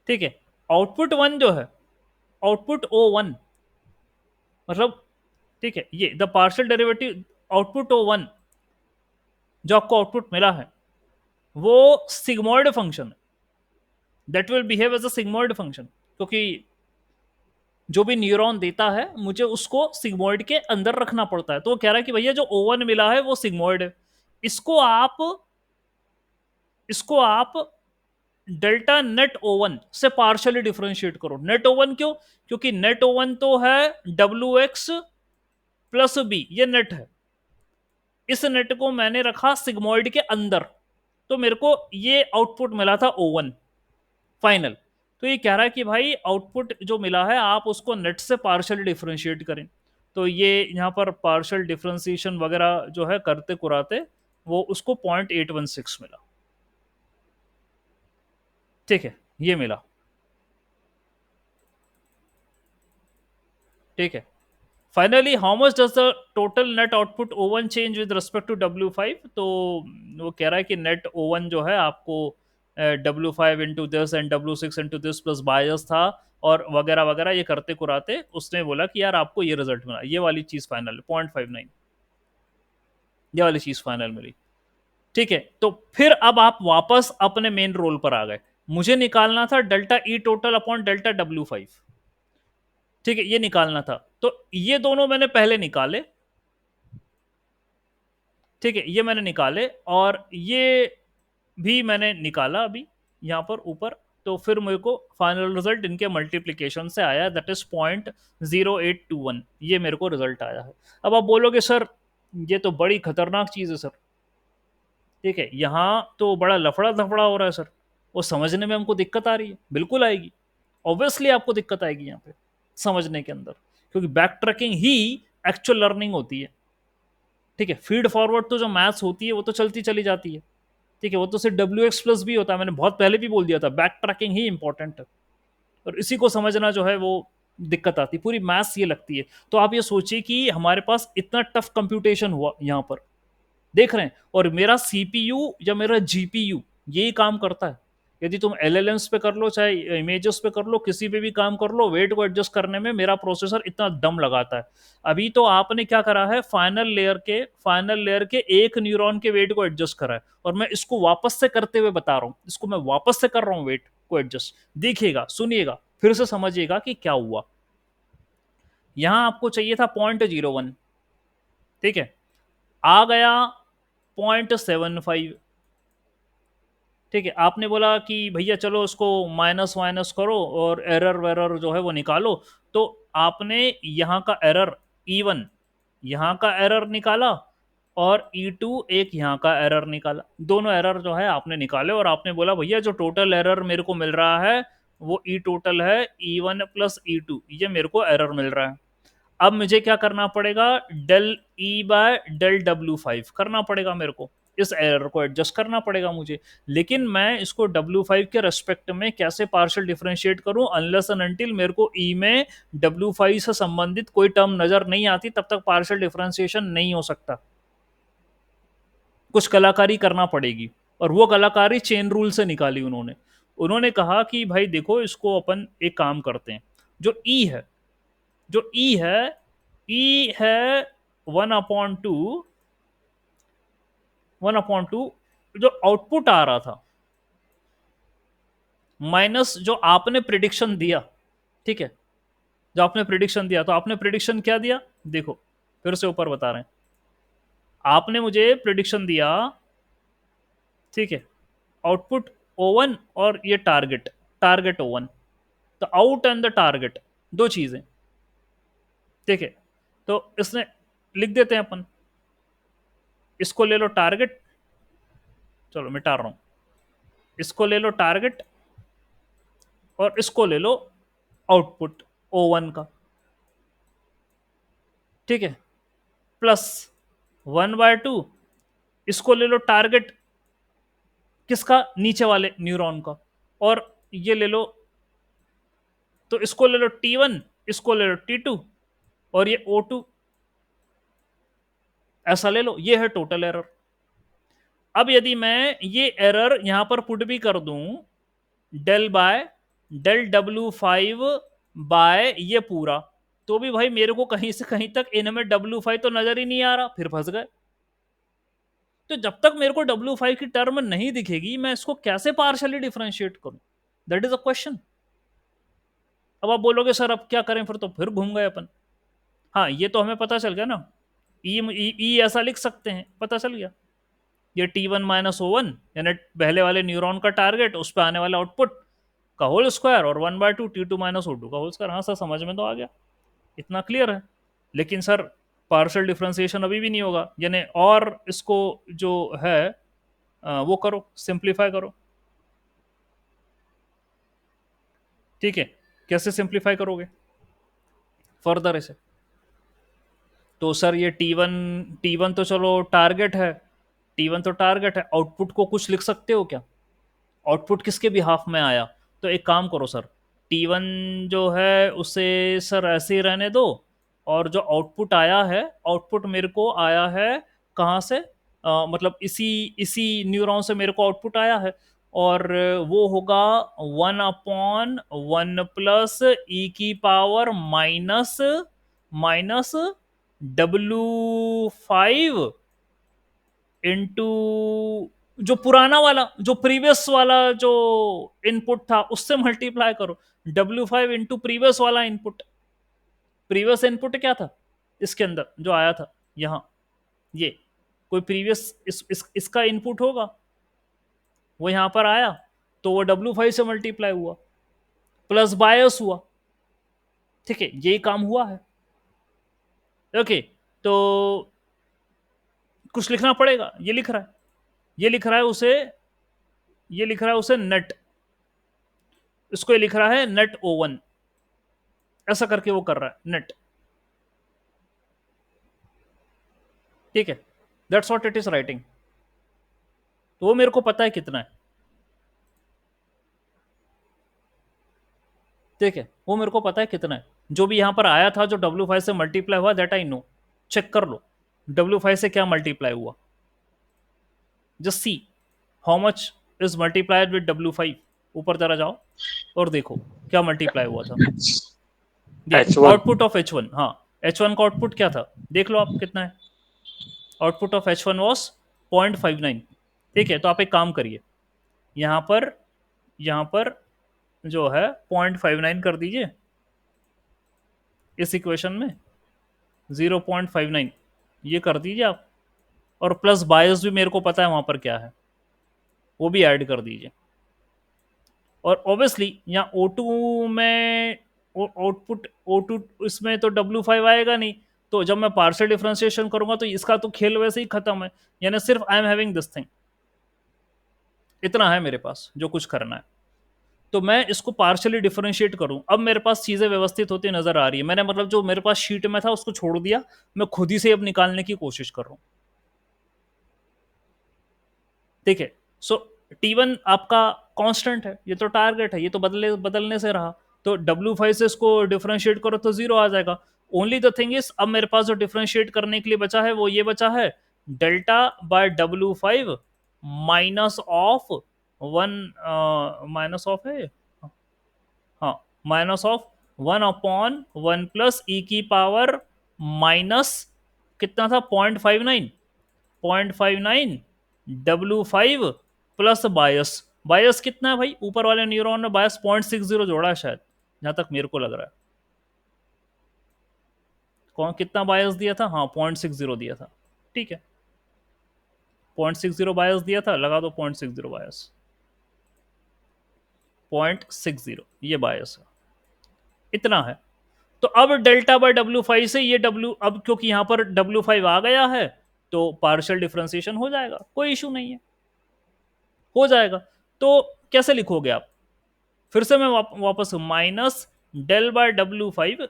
ठीक है, आउटपुट 1 जो है, आउटपुट O1 मतलब, ठीक है, ये the partial derivative output O1 जो आपको आउटपुट मिला है, वो सिग्मोइड फंक्शन है, that will behave as a sigmoid function, क्योंकि जो भी न्यूरॉन देता है मुझे उसको सिग्मोइड के अंदर रखना पड़ता है। तो वो कह रहा है कि भैया जो O1 मिला है वो सिग्मोइड है, इसको आप इसको आप डेल्टा नेट O1 से पार्शियली डिफरेंशिएट करो। नेट O1 क्यों? क्योंकि नेट O1 तो है WX प्लस बी, ये नेट है, इस नेट को मैंने रखा सिग्मोइड के अंदर, तो मेरे को ये आउटपुट मिला था O1 फाइनल। तो ये कह रहा है कि भाई आउटपुट जो मिला है आप उसको नेट से पार्शियली डिफरेंशिएट करें। तो ये यहाँ पर पार्शियल डिफरेंशिएशन वगैरह जो है करते कुराते वो उसको 0.816 मिला। ठीक है, ये मिला। ठीक है, finally how much does the total net output O1 change with respect to W5? तो वो कह रहा है कि नेट O1 जो है आपको W5 into this and W6 into this plus bias था और वगैरह वगैरह, ये करते कुराते उसने बोला कि यार आपको ये रिजल्ट मिला, ये वाली चीज फाइनल 0.59, ये वाली चीज फाइनल मिली। ठीक है, तो फिर अब आप वापस अपने मेन रोल पर आ गए, मुझे निकालना था delta E total upon delta W5। ठीक है, ये निकालना था, तो ये दोनों मैंने पहले निकाले। ठीक है, ये मैंने निकाले और ये भी मैंने निकाला अभी यहां पर ऊपर। तो फिर मेरे को फाइनल रिजल्ट इनके मल्टीप्लीकेशन से आया, दैट इज 0.0821, ये मेरे को रिजल्ट आया है। अब आप बोलोगे सर ये तो बड़ी खतरनाक चीज है सर। ठीक है, यहाँ तो बड़ा लफड़ा धफड़ा हो रहा है सर, वो समझने में हमको दिक्कत आ रही है। बिल्कुल आएगी, ऑब्वियसली आपको दिक्कत आएगी यहाँ पे समझने के अंदर, क्योंकि बैक ट्रैकिंग ही एक्चुअल लर्निंग होती है। ठीक है, फीड फॉरवर्ड तो जो मैथ्स होती है वो तो चलती चली जाती है। ठीक है, वो तो सिर्फ WX+ भी होता है, मैंने बहुत पहले भी बोल दिया था, बैक ट्रैकिंग ही इंपॉर्टेंट है, और इसी को समझना जो है वो दिक्कत आती है, पूरी मैथ्स ये लगती है। तो आप ये सोचिए कि हमारे पास इतना टफ कंप्यूटेशन हुआ यहाँ पर, देख रहे हैं, और मेरा CPU या मेरा GPU यही काम करता है। यदि तुम LLMs पे कर लो, चाहे इमेजेस पे कर लो, किसी पे भी काम कर लो, वेट को एडजस्ट करने में मेरा प्रोसेसर इतना दम लगाता है। अभी तो आपने क्या करा है, फाइनल लेयर के एक न्यूरॉन के वेट को एडजस्ट करा है, और मैं इसको वापस से करते हुए बता रहा हूं, इसको मैं वापस से कर रहा हूं वेट को एडजस्ट। देखिएगा, सुनिएगा, फिर से समझिएगा कि क्या हुआ। यहां आपको चाहिए था 0.01, ठीक है, आ गया 0.75। ठीक है, आपने बोला कि भैया चलो इसको माइनस माइनस करो और एरर वेरर जो है वो निकालो। तो आपने यहाँ का एरर E1 यहाँ का एरर निकाला, और E2 एक यहाँ का एरर निकाला, दोनों एरर जो है आपने निकाले, और आपने बोला भैया जो टोटल एरर मेरे को मिल रहा है वो ई टोटल है E1 प्लस E2, ये मेरे को एरर मिल रहा है। अब मुझे क्या करना पड़ेगा, del E bye del W5 करना पड़ेगा मेरे को। इस एरर को एडजस्ट करना पड़ेगा मुझे। लेकिन मैं इसको W5 के रेस्पेक्ट में कैसे पार्शियल डिफरेंशिएट करूं, अनलेस एंड अनटिल मेरे को ई में W5 से संबंधित कोई टर्म नजर नहीं आती, तब तक पार्शियल डिफरेंशिएशन नहीं हो सकता। कुछ कलाकारी करना पड़ेगी, और वो कलाकारी चेन रूल से निकाली उन्होंने। उन्होंने कहा कि भाई देखो, इसको अपन एक काम करते हैं, जो ई है, जो ई है 1/2, 1/2 जो आउटपुट आ रहा था, माइनस जो आपने प्रिडिक्शन दिया। ठीक है, जो आपने प्रिडिक्शन दिया, तो आपने प्रिडिक्शन क्या दिया, देखो फिर से ऊपर बता रहे हैं, आपने मुझे प्रिडिक्शन दिया, ठीक है, आउटपुट O1 और ये टारगेट, टारगेट O1, तो आउट एंड द टारगेट दो चीजें। ठीक है, तो इसने लिख देते हैं अपन, इसको ले लो टारगेट, चलो मिटा रहा हूं, इसको ले लो टारगेट और इसको ले लो आउटपुट O1 का। ठीक है, प्लस 1/2, इसको ले लो टारगेट किसका, नीचे वाले न्यूरॉन का, और ये ले लो, तो इसको ले लो T1, इसको ले लो T2, और ये O2, ऐसा ले लो, ये है टोटल एरर। अब यदि मैं ये एरर यहां पर पुट भी कर दूं, del by del W5 bye ये पूरा, तो भी भाई मेरे को कहीं से कहीं तक इन में W5 तो नजर ही नहीं आ रहा, फिर फंस गए। तो जब तक मेरे को W5 की टर्म नहीं दिखेगी, मैं इसको कैसे पार्शियली डिफरेंशिएट करूं, दैट इज अ क्वेश्चन। अब आप बोलोगे सर अब क्या करें, फिर तो फिर घूम गए अपन। हाँ, ये तो हमें पता चल गया ना, ई ऐसा लिख सकते हैं, पता चल गया, ये T1 - O1 यानी पहले वाले न्यूरॉन का टारगेट, उस पर आने वाला आउटपुट का होल स्क्वायर, और 1/2 T2 - O2 का होल स्क्वायर। हाँ सर, समझ में तो आ गया, इतना क्लियर है। लेकिन सर पार्शियल डिफरेंशिएशन अभी भी नहीं होगा, यानी और इसको जो है वो करो, सिंप्लीफाई करो। ठीक है, कैसे सिंप्लीफाई करोगे फर्दर इसे, तो सर ये टी वन तो चलो टारगेट है, T1 तो टारगेट है, आउटपुट को कुछ लिख सकते हो क्या, आउटपुट किसके बिहाफ में आया, तो एक काम करो सर, T1 जो है उसे सर ऐसे ही रहने दो, और जो आउटपुट आया है, आउटपुट मेरे को आया है कहाँ से, मतलब इसी इसी न्यूरॉन से मेरे को आउटपुट आया है, और वो होगा 1/1 प्लस e⁻माइनस W5 इंटू जो पुराना वाला, जो प्रीवियस वाला जो इनपुट था उससे मल्टीप्लाई करो, W5 इंटू प्रीवियस वाला इनपुट। प्रीवियस इनपुट क्या था इसके अंदर जो आया था यहां, ये कोई प्रीवियस इसका इनपुट होगा, वो यहां पर आया, तो वो W5 से मल्टीप्लाई हुआ, प्लस बायस हुआ। ठीक है, यही काम हुआ है। ओके, तो कुछ लिखना पड़ेगा, ये लिख रहा है, ये लिख रहा है उसे, ये लिख रहा है उसे नेट, इसको ये लिख रहा है नेट O1, ऐसा करके वो कर रहा है नेट। ठीक है, that's what it is writing, तो वो मेरे को पता है कितना है। ठीक है, वो मेरे को पता है कितना है, जो भी यहां पर आया था, जो W5 से मल्टीप्लाई हुआ, दैट आई नो, चेक कर लो W5 से क्या मल्टीप्लाई हुआ, just see how much is multiplied with W5, ऊपर जरा जाओ और देखो क्या मल्टीप्लाई हुआ था, ये H1 आउटपुट ऑफ H1, हाँ H1 का आउटपुट क्या था, देख लो आप कितना है, आउटपुट ऑफ H1 वॉज 0.59। ठीक है, तो आप एक काम करिए, यहाँ पर यहाँ पर जो है 0.59 कर दीजिए, इस इक्वेशन में 0.59 ये कर दीजिए आप, और प्लस बायस भी मेरे को पता है वहां पर क्या है, वो भी ऐड कर दीजिए। और ऑब्वियसली यहाँ O2 में आउटपुट O2 इसमें तो W5 आएगा नहीं, तो जब मैं पार्शियल डिफरेंशिएशन करूंगा तो इसका तो खेल वैसे ही खत्म है, यानी सिर्फ I am having this thing, इतना है मेरे पास जो कुछ करना है। तो मैं इसको पार्शियली डिफरेंशिएट करूं, अब मेरे पास चीजें व्यवस्थित होती नजर आ रही है, मैंने मतलब जो मेरे पास शीट में था उसको छोड़ दिया, मैं खुद ही से अब निकालने की कोशिश कर रहा हूं। ठीक है। सो T1 आपका कांस्टेंट है, ये तो टारगेट है, ये तो बदलने से रहा। तो W5 से इसको डिफरेंशिएट करो तो जीरो आ जाएगा। ओनली द थिंग इज, अब मेरे पास जो डिफरेंशिएट करने के लिए बचा है वो ये बचा है, delta by W5 minus of one, minus of है, हाँ, माइनस ऑफ 1/1 प्लस ई की पावर माइनस कितना था, 0.59, 0.59 W5 प्लस बायस। बायस कितना है भाई, ऊपर वाले न्यूरॉन में बायस 0.60 जोड़ा है शायद, जहां तक मेरे को लग रहा है। कौन कितना बायस दिया था, हाँ 0.60 दिया था, ठीक है। 0.60 बायस दिया था, लगा दो 0.60 बायस, 0.60 ये बायस है, इतना है। तो अब डेल्टा बाय W5 से ये W, अब क्योंकि यहां पर W5 आ गया है तो पार्शियल डिफरेंशिएशन हो जाएगा, कोई इशू नहीं है, हो जाएगा। तो कैसे लिखोगे आप, फिर से मैं वापस, माइनस डेल बाय W5,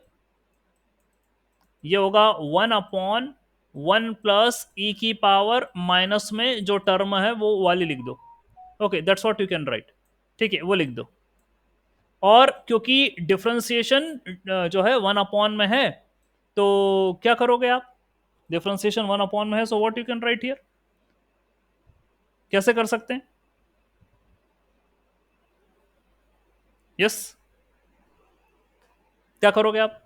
ये होगा 1/1 प्लस ई की पावर माइनस में जो टर्म है वो वाली लिख दो। Okay, that's what you can write, ठीक है, वो लिख दो। और क्योंकि डिफरेंशिएशन जो है 1/, में है, तो क्या करोगे आप, डिफरेंशिएशन 1/, में है, so what you can write here, कैसे कर सकते हैं, यस, क्या करोगे आप,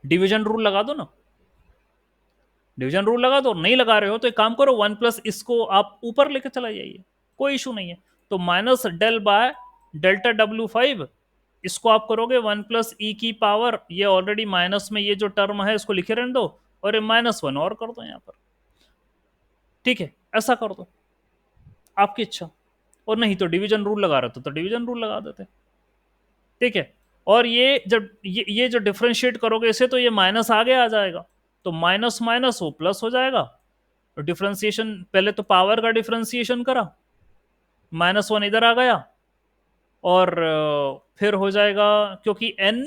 डिवीजन रूल लगा दो ना, डिवीजन रूल लगा दो, नहीं लगा रहे हो तो एक काम करो, 1 प्लस इसको आप ऊपर लेके चला जाइए, कोई इशू नहीं है। तो minus del by delta W5, इसको आप करोगे 1 प्लस ई की पावर, ये ऑलरेडी माइनस में ये जो टर्म है इसको लिखे रहने दो, और ये -1 और कर दो यहाँ पर, ठीक है, ऐसा कर दो, आपकी इच्छा। और नहीं तो डिवीजन रूल लगा रहे तो डिवीजन रूल लगा देते, ठीक है। और ये जब ये जो डिफ्रेंशिएट करोगे इसे, तो ये माइनस आगे आ जाएगा, तो माइनस माइनस वो प्लस हो जाएगा। तो डिफ्रेंशिएशन पहले तो पावर का डिफ्रेंशिएशन करा, -1 इधर आ गया, और फिर हो जाएगा, क्योंकि n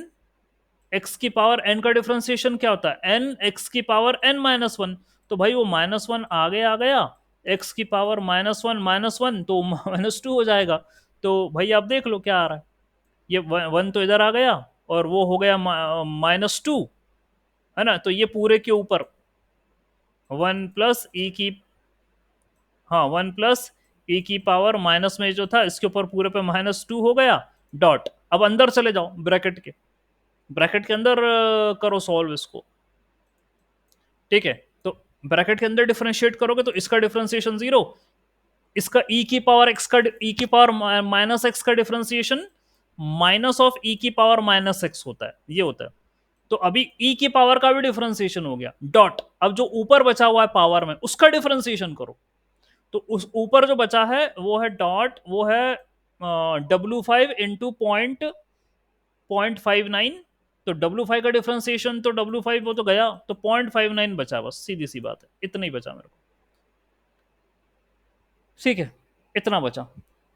x की पावर n का डिफ्रेंशिएशन क्या होता है, n x की पावर n-1, तो भाई वो -1 आगे आ गया, x की पावर -1 तो -2 हो जाएगा। तो भाई आप देख लो क्या आ रहा है, ये 1 तो इधर आ गया, और वो हो गया -2, है ना, तो ये पूरे के ऊपर 1 प्लस ई की, हाँ 1 प्लस ई की पावर माइनस में जो था इसके ऊपर पूरे पे -2 हो गया, डॉट। अब अंदर चले जाओ ब्रैकेट के, ब्रैकेट के अंदर करो सॉल्व इसको, ठीक है। तो ब्रैकेट के अंदर डिफरेंशिएट करोगे तो इसका डिफरेंशिएशन 0, इसका ई की पावर एक्स का, ई की पावर माइनस एक्स का डिफरेंशिएशन माइनस ऑफ ई की पावर माइनस एक्स होता है, ये होता है। तो अभी ई की पावर का भी डिफरेंशिएशन हो गया, डॉट। अब जो ऊपर बचा हुआ है पावर में उसका डिफरेंशिएशन करो, तो उस ऊपर जो बचा है वो है डॉट, वो है W5 इंटू 0.59, तो W5 का डिफरेंशिएशन, तो W5 वो तो गया, तो 0.59 बचा, बस सीधी सी बात है, इतना ही बचा मेरे को, ठीक है, इतना बचा।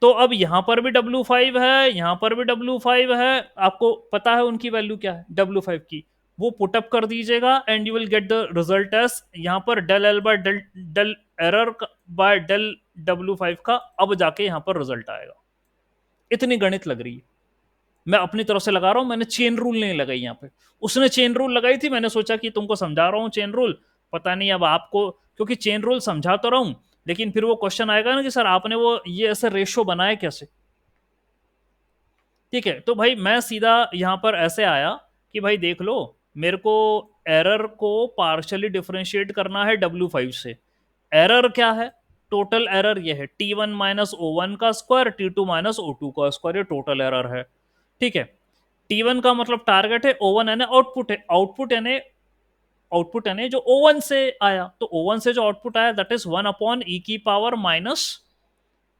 तो अब यहां पर भी W5 है, यहां पर भी W5 है, आपको पता है उनकी वैल्यू क्या है W5 की, वो पुटअप कर दीजिएगा and you will get the results, यहां पर del L by del del error by del W5 का, अब जाके यहां पर रिजल्ट आएगा। इतनी गणित लग रही है, मैं अपनी तरफ से लगा रहा हूं, मैंने चेन रूल नहीं लगाई यहाँ पे, उसने चेन रूल लगाई थी, मैंने सोचा कि तुमको समझा रहा हूँ चेन रूल, पता नहीं अब आपको, क्योंकि चेन रूल समझा तो रहा हूं, लेकिन फिर वो क्वेश्चन आएगा ना कि सर आपने वो ये ऐसे रेशो बनाया कैसे, ठीक है। तो भाई मैं सीधा यहां पर ऐसे आया कि भाई देख लो, मेरे को एरर को पार्शियली डिफरेंशिएट करना है W5 से। एरर क्या है, टोटल एरर ये है T1 माइनस O1 का स्क्वायर, T2 माइनस O2 का स्क्वायर, ये टोटल एरर है, ठीक है। T1 का मतलब टारगेट है, O1 यानी आउटपुट है, आउटपुट यानी जो O1 से आया, तो O1 से जो आउटपुट आया दैट इज 1/e की power minus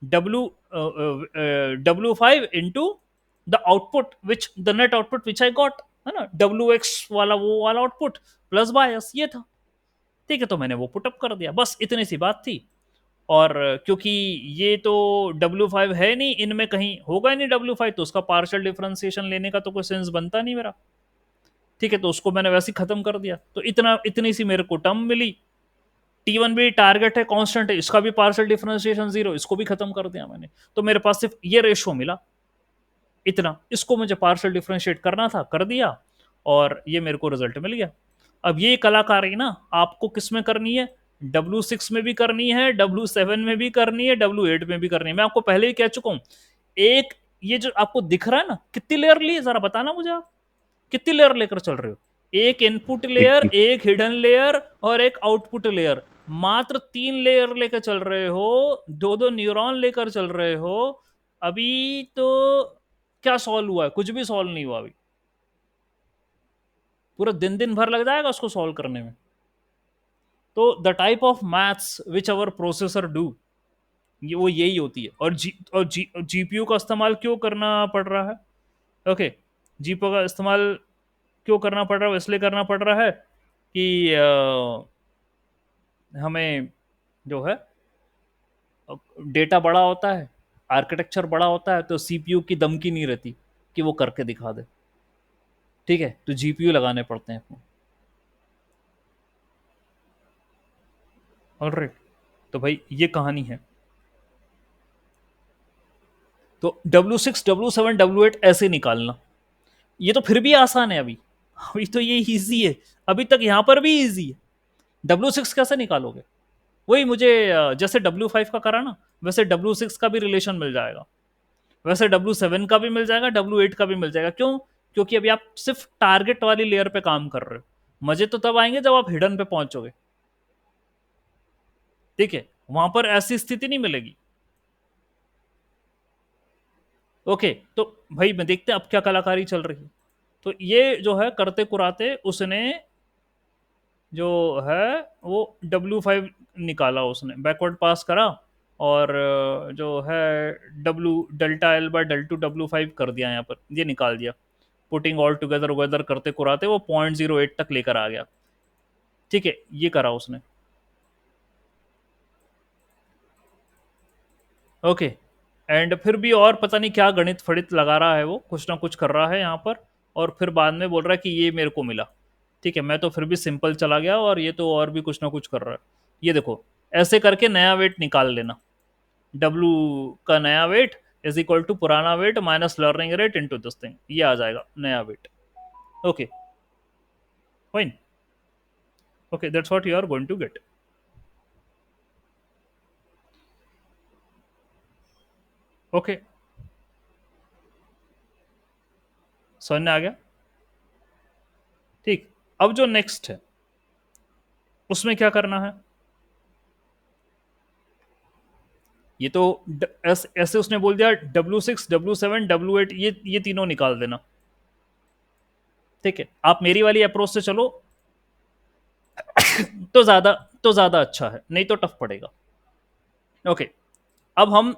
W5 into the output which the net output which I got, है ना, WX वाला, वो वाला आउटपुट प्लस बायस, ये था, ठीक है। तो मैंने वो पुटअप कर दिया, बस इतनी सी बात थी। और क्योंकि ये तो W5 है नहीं, इनमें कहीं होगा ही नहीं W5, तो उसका पार्शियल डिफरेंशिएशन लेने का तो कोई सेंस बनता नहीं मेरा, ठीक है। तो उसको मैंने वैसे ही खत्म कर दिया, तो इतनी सी मेरे को टर्म मिली, T1 भी टारगेट है, कांस्टेंट है, इसका भी पार्शियल डिफरेंशिएशन 0, इसको भी खत्म कर दिया मैंने। तो मेरे पास सिर्फ ये रेशो मिला, इतना, इसको मुझे पार्शियल डिफरेंशिएट करना था, कर दिया, और ये मेरे को रिजल्ट मिल गया। अब ये कलाकारी ना आपको किस में करनी है, W6 में भी करनी है, W7 में भी करनी है, W8 में भी करनी है। मैं आपको पहले ही कह चुका हूं। एक ये जो आपको दिख रहा है ना, कितनी लेयर ली, जरा बताना मुझे आप कितनी लेयर लेकर चल रहे हो। एक इनपुट एक लेयर, एक एक हिडन लेयर, और एक आउटपुट लेयर। मात्र 3 लेयर लेकर चल रहे हो, दो दो न्यूरॉन लेकर चल रहे हो। अभी तो क्या सॉल्व हुआ है, कुछ भी सॉल्व नहीं हुआ अभी। पूरा दिन दिन भर लग जाएगा उसको सॉल्व करने में। तो the type of maths which our processor do, ये वो यही होती है। और जीपीयू का इस्तेमाल क्यों करना पड़ रहा है, ओके, जीपीयू का इस्तेमाल क्यों करना पड़ रहा है, इसलिए करना पड़ रहा है कि हमें जो है डेटा बड़ा होता है, आर्किटेक्चर बड़ा होता है, तो सीपीयू की दमकी नहीं रहती कि वो करके दिखा दे। ठीक है, तो जीपीयू लगाने पड़ते हैं अपने। ऑलराइट, तो भाई ये कहानी है। तो W6, W7, W8 ऐसे निकालना, ये तो फिर भी आसान है अभी। अभी तो ये इजी है, अभी तक यहां पर भी इजी है। W6 कैसे निकालोगे, वही मुझे जैसे W5 का करा ना, वैसे W6 का भी रिलेशन मिल जाएगा, वैसे W7 का भी मिल जाएगा, W8 का भी मिल जाएगा। क्यों? क्योंकि अभी आप सिर्फ टारगेट वाली लेयर पे काम कर रहे हो। मजे तो तब आएंगे जब आप हिडन पे पहुंचोगे। ठीक है, वहां पर ऐसी स्थिति नहीं मिलेगी। ओके, तो भाई मैं देखते हैं अब क्या कलाकारी चल रही है। तो ये जो है करते कुराते उसने जो है वो W5 निकाला, उसने बैकवर्ड पास करा, और जो है W delta L by del to W5 कर दिया, यहाँ पर ये निकाल दिया। पुटिंग ऑल टुगेदर वगैदर करते कुराते वो 0.08 तक लेकर आ गया। ठीक है, ये करा उसने। ओके, एंड फिर भी और पता नहीं क्या गणित फड़ित लगा रहा है, वो कुछ ना कुछ कर रहा है यहाँ पर, और फिर बाद में बोल रहा है कि ये मेरे को मिला। ठीक है, मैं तो फिर भी सिंपल चला गया, और ये तो और भी कुछ ना कुछ कर रहा है। ये देखो, ऐसे करके नया वेट निकाल लेना। डब्लू का नया वेट इज इक्वल टू पुराना weight minus learning rate into this thing, ये आ जाएगा नया weight. Okay fine, okay, that's what you are going to get. Okay, समझ में आ गया। ठीक, अब जो नेक्स्ट है उसमें क्या करना है, ये तो ऐसे उसने बोल दिया W6, W7, W8, ये तीनों निकाल देना। ठीक है, आप मेरी वाली अप्रोच से चलो तो ज्यादा अच्छा है, नहीं तो टफ पड़ेगा। ओके, अब हम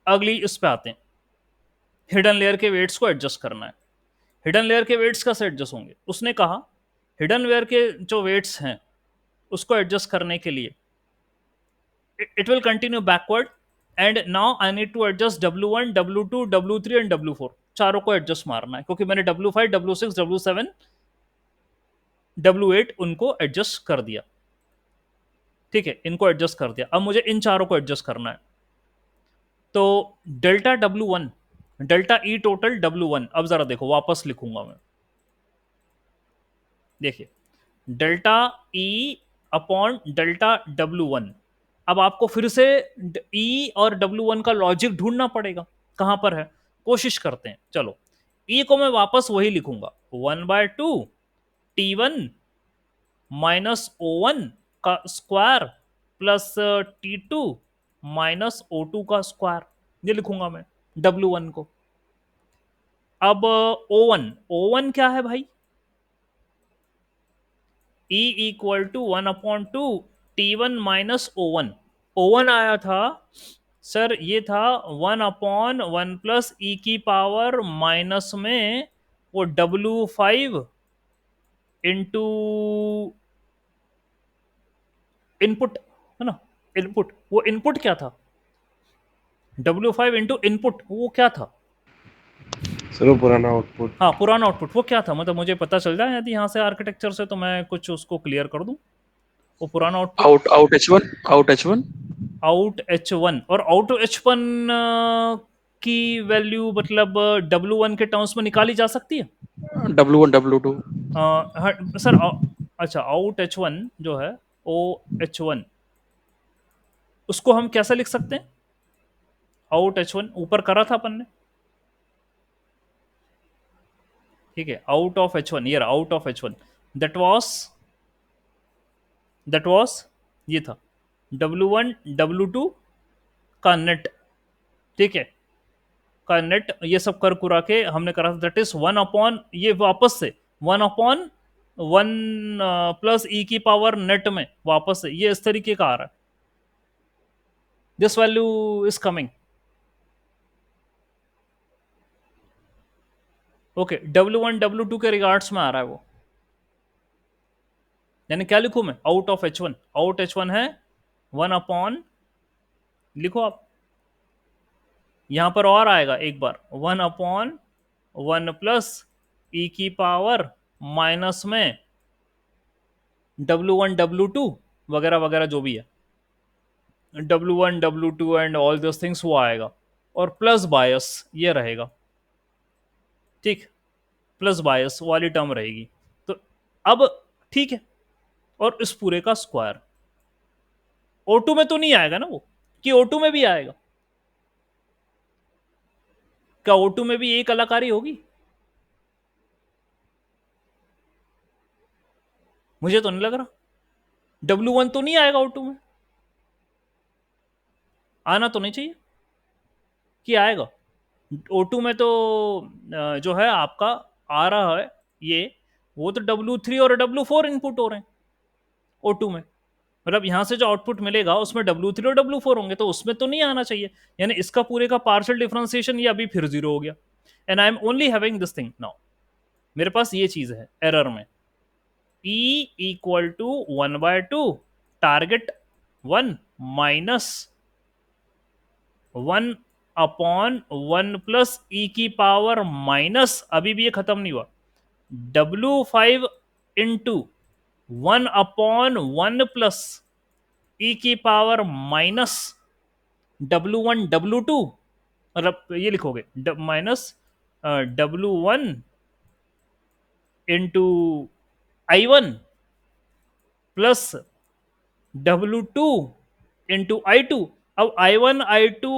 अगली इस पे आते हैं। हिडन लेयर के वेट्स को एडजस्ट करना है। हिडन लेयर के वेट्स कैसे एडजस्ट होंगे, उसने कहा हिडन लेयर के जो वेट्स हैं उसको एडजस्ट करने के लिए it will continue backward, and now I need to adjust W1, W2, W3 and W4, चारों को एडजस्ट मारना है, क्योंकि मैंने W5, W6, W7, W8 उनको एडजस्ट कर दिया। ठीक है, इनको एडजस्ट कर दिया, अब मुझे इन चारों को एडजस्ट करना है। तो delta W1, delta E total W1, अब जरा देखो वापस लिखूंगा मैं। देखिए, delta E upon delta W1। अब आपको फिर से ई और W1 का लॉजिक ढूंढना पड़ेगा, कहां पर है, कोशिश करते हैं। चलो, ई को मैं वापस वही लिखूंगा, 1/2 T1 माइनस O1 का square plus T2 minus O2 का स्क्वायर, ये लिखूंगा मैं W1 को। अब O1 क्या है भाई, E equal to 1/2 T1 minus O1 आया था सर, ये था 1/1 प्लस ई की पावर माइनस में वो W5 इंटू इनपुट, है ना, इनपुट, वो इनपुट क्या था, W5 इंटू इनपुट, वो क्या था, सर वो पुराना आउटपुट। हाँ पुराना आउटपुट, वो क्या था, मतलब मुझे पता चल जाए यदि यहाँ से आर्किटेक्चर से, तो मैं कुछ उसको क्लियर कर दूं। वो पुराना output. Out out H1, out H1। Out H1, और आउट H1 की वैल्यू मतलब W1 के टर्म्स में निकाली जा सकती है। W1 W2। सर अच्छा, आउट H1 जो है, ओ H1, उसको हम कैसे लिख सकते हैं? आउट H1 ऊपर करा था अपन ने, ठीक है, आउट ऑफ H1, ये रहा out of H1, that was ये था W1 W2 का नेट, ठीक है, का नेट, ये सब कर कुरा के हमने करा था, दैट इज 1 अपॉन, ये वापस से 1/1 प्लस ई की पावर नेट में वापस से ये इस तरीके का आ रहा है, this value is coming. Okay, W1 W2 के रिगार्ड्स में आ रहा है वो, यानी क्या लिखूं मैं? Out of H1, out H1 है 1 अपॉन, लिखो आप, यहां पर और आएगा एक बार, 1/1 प्लस ई की पावर माइनस में W1 W2 वगैरह वगैरह जो भी है, W1 W2 and all this things वो आएगा, और प्लस बायस ये रहेगा, ठीक, प्लस बायस वाली टर्म रहेगी। तो अब ठीक है, और इस पूरे का स्क्वायर O2 में तो नहीं आएगा ना वो, कि O2 में भी आएगा? क्या O2 में भी एक कलाकारी होगी? मुझे तो नहीं लग रहा। W1 तो नहीं आएगा O2 में, आना तो नहीं चाहिए कि आएगा। O2 में तो जो है आपका आ रहा है ये, वो तो W3 और W4 इनपुट हो रहे हैं O2 में, मतलब यहां से जो आउटपुट मिलेगा उसमें W3 और W4 होंगे, तो उसमें तो नहीं आना चाहिए, यानी इसका पूरे का पार्शियल डिफरेंशिएशन ये अभी फिर जीरो हो गया, and I am only having this thing now, मेरे पास ये चीज है एरर में, E=1/2 टारगेट 1 माइनस 1/1 प्लस ई की पावर माइनस, अभी भी ये खत्म नहीं हुआ, W5 इंटू 1/1 प्लस ई की पावर माइनस W1 W2, मतलब ये लिखोगे minus W1 into I1 plus W2 into I2। अब I1 I2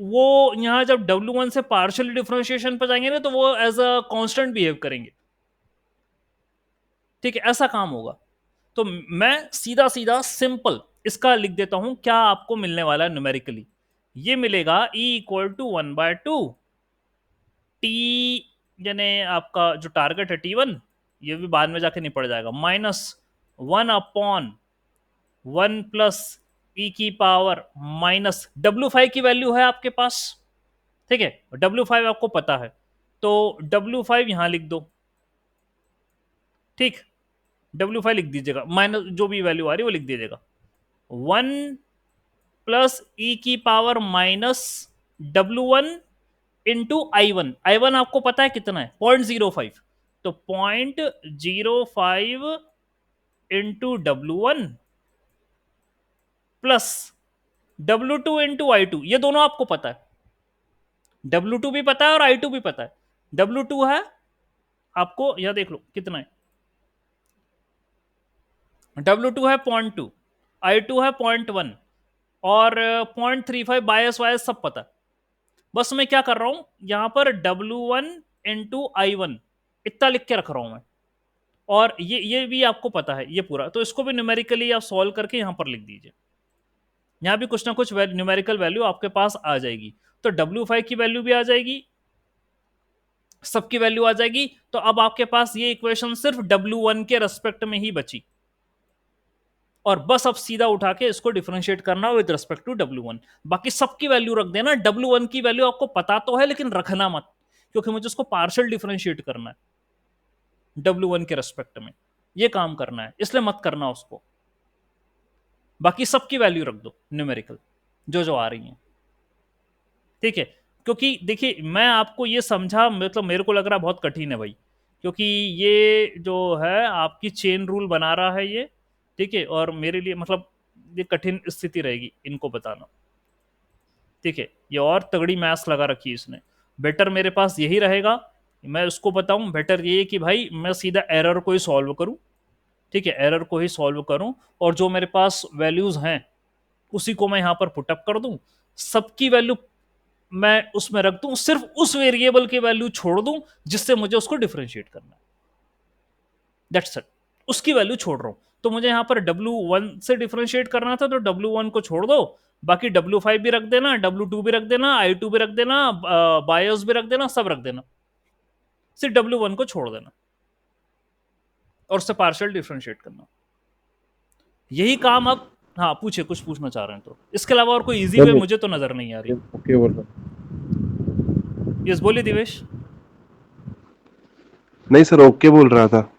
वो यहां जब W1 से पार्शियल डिफरेंशिएशन पर जाएंगे ना, तो वो एज अ कांस्टेंट बिहेव करेंगे, ठीक है, ऐसा काम होगा। तो मैं सीधा सीधा सिंपल इसका लिख देता हूं, क्या आपको मिलने वाला है न्यूमेरिकली, ये मिलेगा E=1/2 टी, यानी आपका जो टारगेट है T1, ये भी बाद में जाके निपट जाएगा, माइनस 1/1 प्लस ई की पावर माइनस W5 की वैल्यू है आपके पास, ठीक है, W5 आपको पता है, तो W5 यहां लिख दो, ठीक, W5 लिख दीजिएगा, माइनस जो भी वैल्यू आ रही है वो लिख दीजिएगा, 1 प्लस ई की power minus W1 into I1 आपको पता है कितना है, 0.05, तो 0.05 into W1 plus W2 into I2, ये दोनों आपको पता है, W2 भी पता है और I2 भी पता है। W2 है आपको, यह देख लो कितना है, W2 है 0.2, I2 है 0.1, और 0.35 बायस वायस सब पता है। बस मैं क्या कर रहा हूं, यहां पर W1 इंटू I1 इतना लिख के रख रहा हूं मैं, और ये भी आपको पता है ये पूरा, तो इसको भी न्यूमेरिकली आप सॉल्व करके यहां पर लिख दीजिए, यहां भी कुछ ना कुछ न्यूमेरिकल वैल्यू आपके पास आ जाएगी, तो W5 की वैल्यू भी आ जाएगी, सबकी वैल्यू आ जाएगी, तो अब आपके पास ये इक्वेशन सिर्फ W1 के रेस्पेक्ट में ही बची, और बस अब सीधा उठा के इसको डिफरेंशिएट करना विद रेस्पेक्ट टू W1, बाकी सबकी वैल्यू रख देना, W1 की वैल्यू आपको पता तो है लेकिन रखना मत, क्योंकि मुझे उसको पार्शियल डिफरेंशिएट करना है W1 के रेस्पेक्ट में, ये काम करना है, इसलिए मत करना उसको, बाकी सबकी वैल्यू रख दो न्यूमेरिकल जो जो आ रही है, ठीक है, क्योंकि देखिए मैं आपको ये समझा, मतलब मेरे को लग रहा बहुत कठिन है भाई, क्योंकि ये जो है आपकी चेन रूल बना रहा है ये, ठीक है, और मेरे लिए मतलब ये कठिन स्थिति रहेगी इनको बताना। ठीक है, ये और तगड़ी मैथ्स लगा रखी है इसने। बेटर मेरे पास यही रहेगा, मैं उसको बताऊं, बेटर ये है कि भाई मैं सीधा एरर को ही सॉल्व करूं। ठीक है, एरर को ही सॉल्व करूं, और जो मेरे पास वैल्यूज हैं उसी को मैं यहां पर पुटअप कर दूं, सबकी वैल्यू मैं उसमें रख दूं, सिर्फ उस वेरिएबल की वैल्यू छोड़ दूं जिससे मुझे उसको डिफरेंशिएट करना है। दैट्स इट, उसकी वैल्यू छोड़ रहा हूं। तो मुझे यहां पर W1 से डिफरेंशिएट करना था, तो W1 को छोड़ दो, बाकी W5 भी रख देना, W2 भी रख देना, I2 भी रख देना, बायोस भी रख देना, सब रख देना, सिर्फ W1 को छोड़ देना और उससे पार्शियल डिफरेंशिएट करना। यही काम अब, हाँ पूछे, कुछ पूछना चाह रहे हैं तो, इसके अलावा और कोई इजी वे सर मुझे तो नजर नहीं आ रही। ओके बोल रहा यस, बोलिए दिवेश। नहीं सर, ओके बोल रहा था।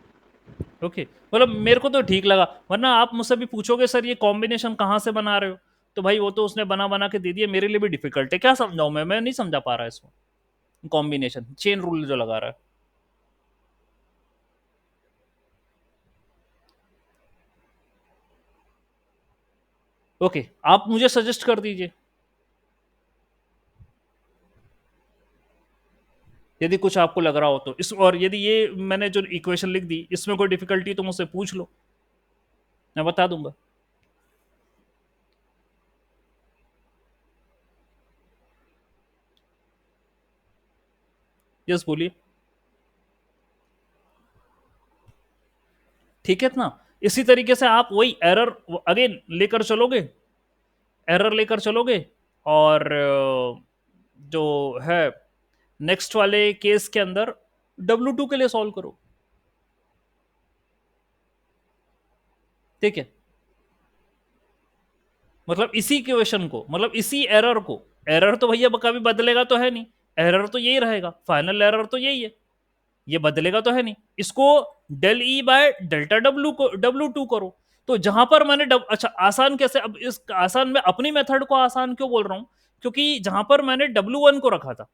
ओके, मतलब मेरे को तो ठीक लगा, वरना आप मुझसे भी पूछोगे सर ये कॉम्बिनेशन कहाँ से बना रहे हो, तो भाई वो तो उसने बना बना के दे दिया, मेरे लिए भी डिफिकल्ट है, क्या समझाऊं मैं नहीं समझा पा रहा इसमें कॉम्बिनेशन चेन रूल जो लगा रहा है। ओके, आप मुझे सजेस्ट कर दीजिए, यदि कुछ आपको लग रहा हो तो इस, और यदि ये मैंने जो इक्वेशन लिख दी इसमें कोई डिफिकल्टी तो मुझसे पूछ लो, मैं बता दूंगा। यस बोलिए। ठीक है ना, इसी तरीके से आप वही एरर अगेन लेकर चलोगे, एरर लेकर चलोगे, और जो है नेक्स्ट वाले केस के अंदर W2 के लिए सॉल्व करो। ठीक है, मतलब इसी इक्वेशन को, मतलब इसी एरर को, एरर तो भैया कभी बदलेगा तो है नहीं, एरर तो यही रहेगा, फाइनल एरर तो यही है, ये बदलेगा तो है नहीं, इसको del E by delta W को W2 करो। तो जहां पर मैंने अच्छा आसान कैसे, अब इस आसान में अपनी मेथड को आसान क्यों बोल रहा हूं, क्योंकि जहां पर मैंने W1 को रखा था,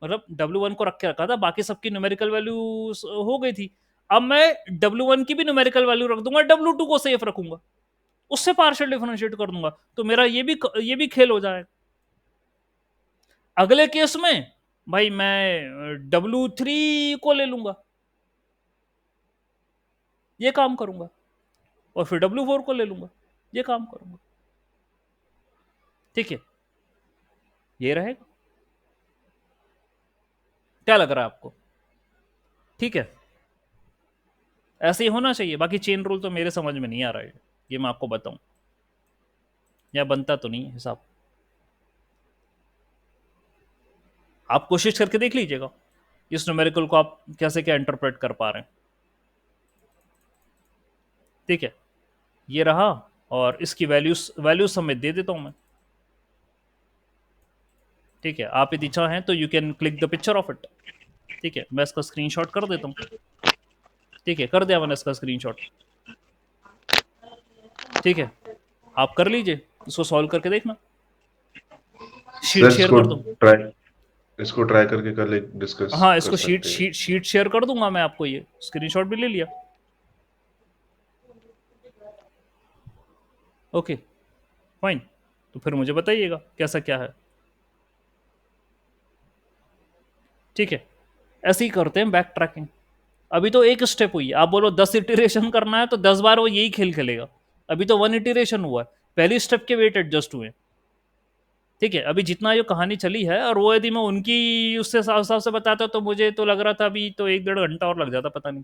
मतलब W1 को रख के रखा था, बाकी सबकी न्यूमेरिकल वैल्यू हो गई थी, अब मैं W1 की भी न्यूमेरिकल वैल्यू रख दूंगा, W2 को सेफ रखूंगा, उससे पार्शियल डिफरेंशिएट कर दूंगा, तो मेरा ये भी खेल हो जाएगा। अगले केस में भाई मैं W3 को ले लूंगा, ये काम करूंगा, और फिर W4 को ले लूंगा, ये काम करूंगा। ठीक है, ये रहेगा, क्या लग रहा है आपको? ठीक है, ऐसे ही होना चाहिए, बाकी चेन रूल तो मेरे समझ में नहीं आ रहा है, ये मैं आपको बताऊं, या बनता तो नहीं है हिसाब, आप कोशिश करके देख लीजिएगा इस न्यूमेरिकल को आप कैसे क्या इंटरप्रेट कर पा रहे हैं। ठीक है, ये रहा, और इसकी वैल्यूज वैल्यूज समेत दे देता हूं मैं। ठीक है, आप यदि चाहें तो you can click the picture of it. ठीक है, मैं इसका स्क्रीनशॉट कर देता हूँ। ठीक है, कर दिया मैंने इसका स्क्रीनशॉट। ठीक है, आप कर लीजिए, इसको सॉल्व करके देखना, शीट सर शेयर इसको कर दूँ। इसको ट्राई करके कल एक डिस्कस हाँ, कर इसको शीट सकते हैं। शीट शीट शेयर कर दूंगा मैं आपको, ये स्क्रीनशॉट भी ले लिया। ओके फाइन, तो फिर मुझे बताइएगा कैसा क्या है। ठीक है, ऐसे ही करते हैं बैक ट्रैकिंग। अभी तो एक स्टेप हुई है, आप बोलो 10 इटरेशन करना है तो 10 बार वो यही खेल खेलेगा, अभी तो 1 इटरेशन हुआ है, पहली स्टेप के वेट एडजस्ट हुए। ठीक है, अभी जितना जो कहानी चली है, और वो यदि मैं उनकी उससे हिसाब से बताता तो मुझे तो लग रहा था अभी तो 1 डेढ़ घंटा और लग जाता, पता नहीं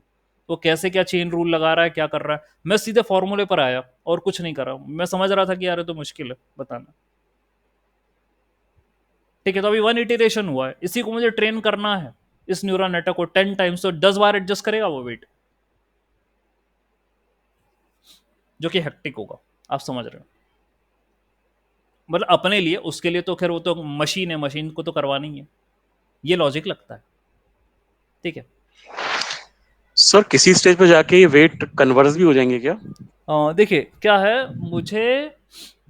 वो कैसे क्या चेन रूल लगा रहा है, क्या कर रहा है। मैं सीधे फॉर्मूले पर आया और कुछ नहीं कर रहा हूँ, मैं समझ रहा था कि यार तो मुश्किल है बताना। ठीक है, तो अभी 1 इटरेशन हुआ है, इसी को मुझे ट्रेन करना है, इस न्यूरल नेटवर्क को 10 टाइम्स, तो 10 बार एडजस्ट करेगा वो वेट, जो कि हेक्टिक होगा, आप समझ रहे हो, मतलब अपने लिए, उसके लिए तो खैर वो तो मशीन है, मशीन को तो करवाना ही है, ये लॉजिक लगता है। ठीक है, सर किसी स्टेज पे जाके ये वेट कन्वर्स भी हो जाएंगे क्या? देखिए क्या है, मुझे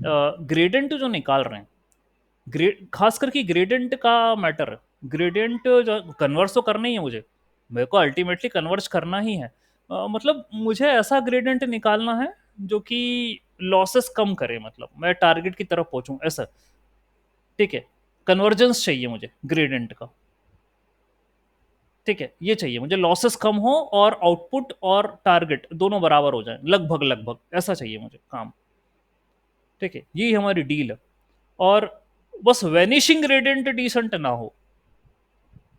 ग्रेडेंट जो निकाल रहे हैं, खास करके ग्रेडेंट का मैटर है, ग्रेडियंट जो कन्वर्स तो करना ही है मुझे, मेरे को अल्टीमेटली कन्वर्स करना ही है, मतलब मुझे ऐसा ग्रेडियंट निकालना है जो कि लॉसेस कम करे, मतलब मैं टारगेट की तरफ पहुंचूं ऐसा। ठीक है, कन्वर्जेंस चाहिए मुझे ग्रेडियंट का। ठीक है, ये चाहिए मुझे, लॉसेस कम हो और आउटपुट और टारगेट दोनों बराबर हो जाए, लगभग लगभग ऐसा चाहिए मुझे काम। ठीक है, यही हमारी डील है। और बस वैनिशिंग ग्रेडियंट डिसेंट ना हो।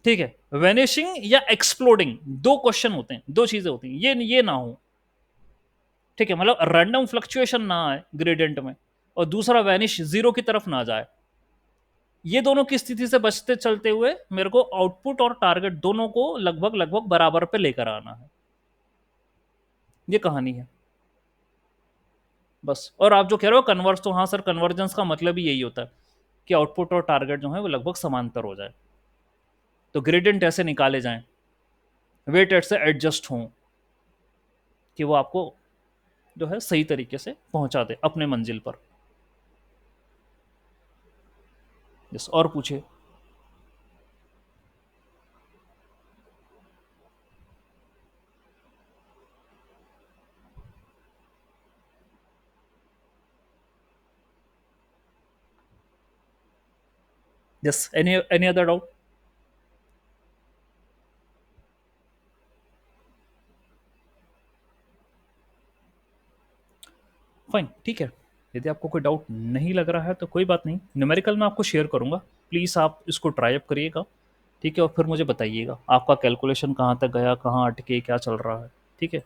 ठीक है, वैनिशिंग या एक्सप्लोडिंग, दो क्वेश्चन होते हैं, दो चीजें होती हैं, ये ना हो। ठीक है, मतलब रैंडम फ्लक्चुएशन ना आए ग्रेडियंट में, और दूसरा वैनिश जीरो की तरफ ना जाए। ये दोनों की स्थिति से बचते चलते हुए मेरे को आउटपुट और टारगेट दोनों को लगभग लगभग बराबर पे लेकर आना है। ये कहानी है बस। और आप जो कह रहे हो कन्वर्स, तो हाँ सर, कन्वर्जेंस का मतलब ही यही होता है कि आउटपुट और टारगेट जो है वो लगभग समांतर हो जाए, तो ग्रेडियंट ऐसे निकाले जाएं, वेट ऐसे एडजस्ट हों कि वो आपको जो है सही तरीके से पहुंचा दे अपने मंजिल पर। यस, और पूछिए। Yes, any other doubt? Fine, ठीक है। यदि आपको कोई डाउट नहीं लग रहा है तो कोई बात नहीं, न्यूमेरिकल में आपको शेयर करूंगा, प्लीज़ आप इसको ट्राई अप करिएगा। ठीक है, और फिर मुझे बताइएगा आपका कैलकुलेशन कहाँ तक गया, कहाँ अटके, क्या चल रहा है। ठीक है।